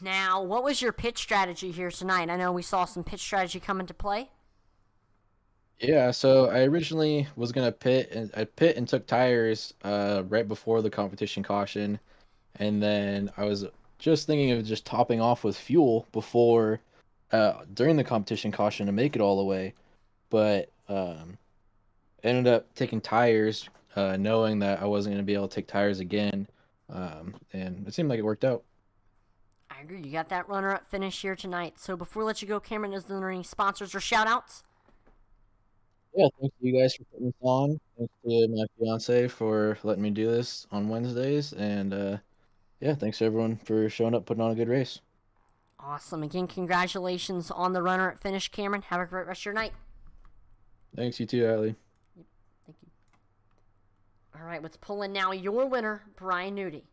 Speaker 1: Now, what was your pit strategy here tonight? I know we saw some pit strategy come into play.
Speaker 4: Yeah, so I originally was gonna pit, and I pit and took tires right before the competition caution, and then I was just thinking of just topping off with fuel before during the competition caution to make it all the way, but ended up taking tires, knowing that I wasn't gonna be able to take tires again, and it seemed like it worked out.
Speaker 1: I agree. You got that runner-up finish here tonight. So before we let you go, Cameron, is there any sponsors or shout-outs?
Speaker 4: Yeah, thanks to you guys for putting this on. Thanks to my fiance for letting me do this on Wednesdays, and yeah, thanks to everyone for showing up, putting on a good race.
Speaker 1: Awesome. Again, congratulations on the runner-up finish, Cameron. Have a great rest of your night.
Speaker 4: Thanks, you too, Allie.
Speaker 1: Thank you. All right, let's pull in now your winner, Brian Nudie.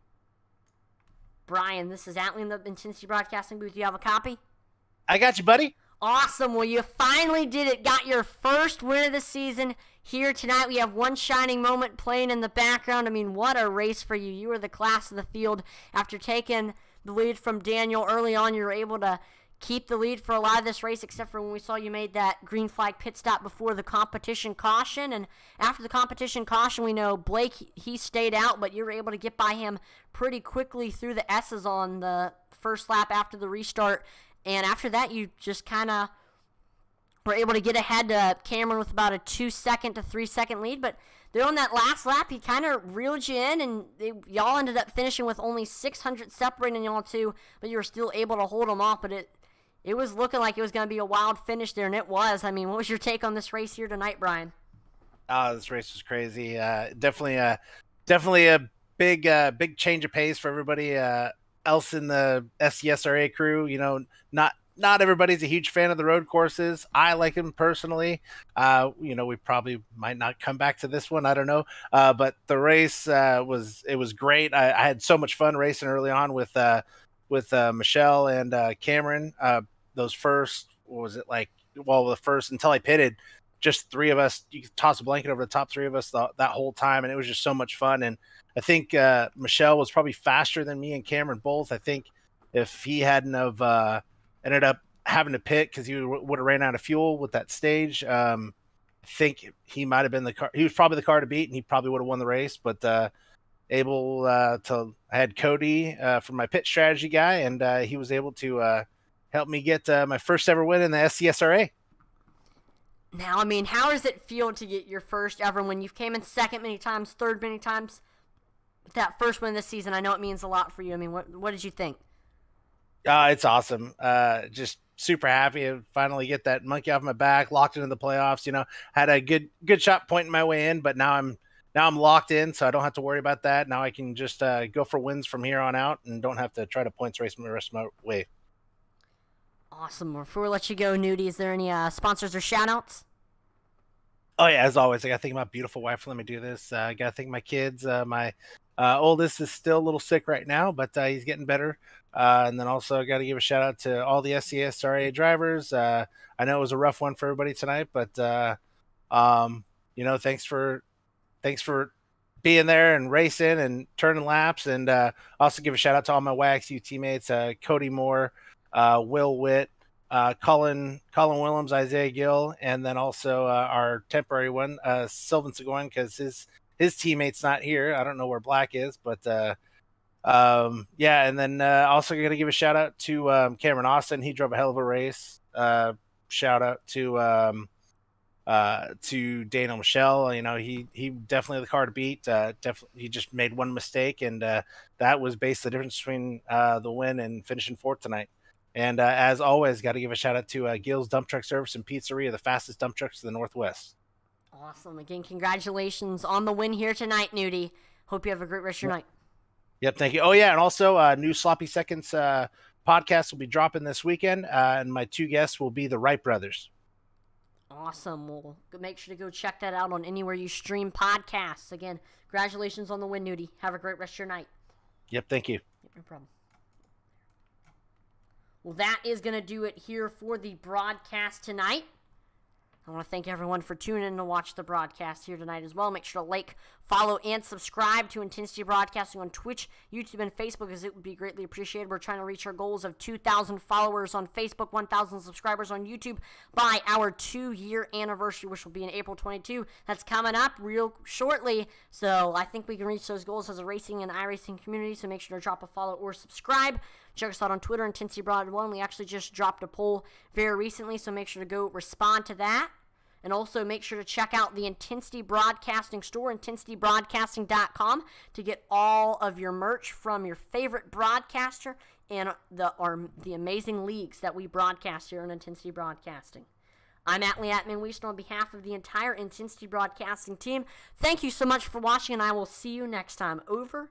Speaker 1: Brian, this is Atlee in the Intensity Broadcasting booth. Do you have a copy?
Speaker 5: I got you, buddy.
Speaker 1: Awesome. Well, you finally did it. Got your first win of the season here tonight. We have one shining moment playing in the background. I mean, what a race for you. You were the class of the field. After taking the lead from Daniel early on, you were able to keep the lead for a lot of this race, except for when we saw you made that green flag pit stop before the competition caution. And after the competition caution, we know Blake, he stayed out, but you were able to get by him pretty quickly through the S's on the first lap after the restart. And after that, you just kind of were able to get ahead to Cameron with about a 2 second to 3 second lead. But there on that last lap, he kind of reeled you in, and y'all ended up finishing with only 600 separating y'all two, but you were still able to hold them off. But it was looking like it was going to be a wild finish there, and it was. I mean, what was your take on this race here tonight, Brian?
Speaker 5: This race was crazy. Definitely a big change of pace for everybody else in the SCSRA crew. You know, not everybody's a huge fan of the road courses. I like them personally. You know, we probably might not come back to this one. I don't know. But the race was great. I had so much fun racing early on with Michelle and Cameron. Those first, what was it like? Well, the first until I pitted, just three of us. You could toss a blanket over the top three of us that whole time, and it was just so much fun. And I think Michelle was probably faster than me and Cameron both. I think if he hadn't have ended up having to pit because he would have ran out of fuel with that stage, I think he might have been the car. He was probably the car to beat, and he probably would have won the race. But able to, I had Cody for my pit strategy guy, and he was able to help me get my first ever win in the SCSRA.
Speaker 1: Now, I mean, how does it feel to get your first ever win? You've came in second many times, third many times. That first win this season, I know it means a lot for you. I mean, what did you think?
Speaker 5: It's awesome. Just super happy to finally get that monkey off my back, locked into the playoffs. You know, had a good shot pointing my way in, but now I'm locked in, so I don't have to worry about that. Now I can just go for wins from here on out and don't have to try to points race the rest of my way.
Speaker 1: Awesome. Before we let you go, Nudie, is there any sponsors or shout-outs?
Speaker 5: Oh, yeah, as always, I got to thank my beautiful wife for letting me do this. I got to thank my kids. My oldest is still a little sick right now, but he's getting better. And then also got to give a shout-out to all the SCSRA drivers. I know it was a rough one for everybody tonight, but, you know, thanks for being there and racing and turning laps. And also give a shout-out to all my YXU teammates, Cody Moore, Will Witt, Colin Willems, Isaiah Gill, and then also our temporary one, Sylvan Seguin, because his teammate's not here. I don't know where Black is, but yeah. And then also gonna give a shout out to Cameron Austin. He drove a hell of a race. Shout out to Daniel Michelle. You know, he definitely the car to beat. Definitely, he just made one mistake, and that was basically the difference between the win and finishing fourth tonight. And as always, got to give a shout out to Gil's Dump Truck Service and Pizzeria, the fastest dump trucks in the Northwest.
Speaker 1: Awesome. Again, congratulations on the win here tonight, Nudie. Hope you have a great rest of your night.
Speaker 5: Yep, thank you. Oh yeah, and also new Sloppy Seconds podcast will be dropping this weekend, and my two guests will be the Wright brothers.
Speaker 1: Awesome. Well, make sure to go check that out on anywhere you stream podcasts. Again, congratulations on the win, Nudie. Have a great rest of your night.
Speaker 5: Yep, thank you.
Speaker 1: Yep, no problem. Well, that is going to do it here for the broadcast tonight. I want to thank everyone for tuning in to watch the broadcast here tonight as well. Make sure to like, follow, and subscribe to Intensity Broadcasting on Twitch, YouTube, and Facebook, as it would be greatly appreciated. We're trying to reach our goals of 2,000 followers on Facebook, 1,000 subscribers on YouTube by our 2-year anniversary, which will be in April 22. That's coming up real shortly, so I think we can reach those goals as a racing and iRacing community, so make sure to drop a follow or subscribe. Check us out on Twitter, Intensity Broad 1. We actually just dropped a poll very recently, so make sure to go respond to that. And also make sure to check out the Intensity Broadcasting store, intensitybroadcasting.com, to get all of your merch from your favorite broadcaster and the amazing leagues that we broadcast here on Intensity Broadcasting. I'm Atlee Atman-Weisner on behalf of the entire Intensity Broadcasting team. Thank you so much for watching, and I will see you next time. Over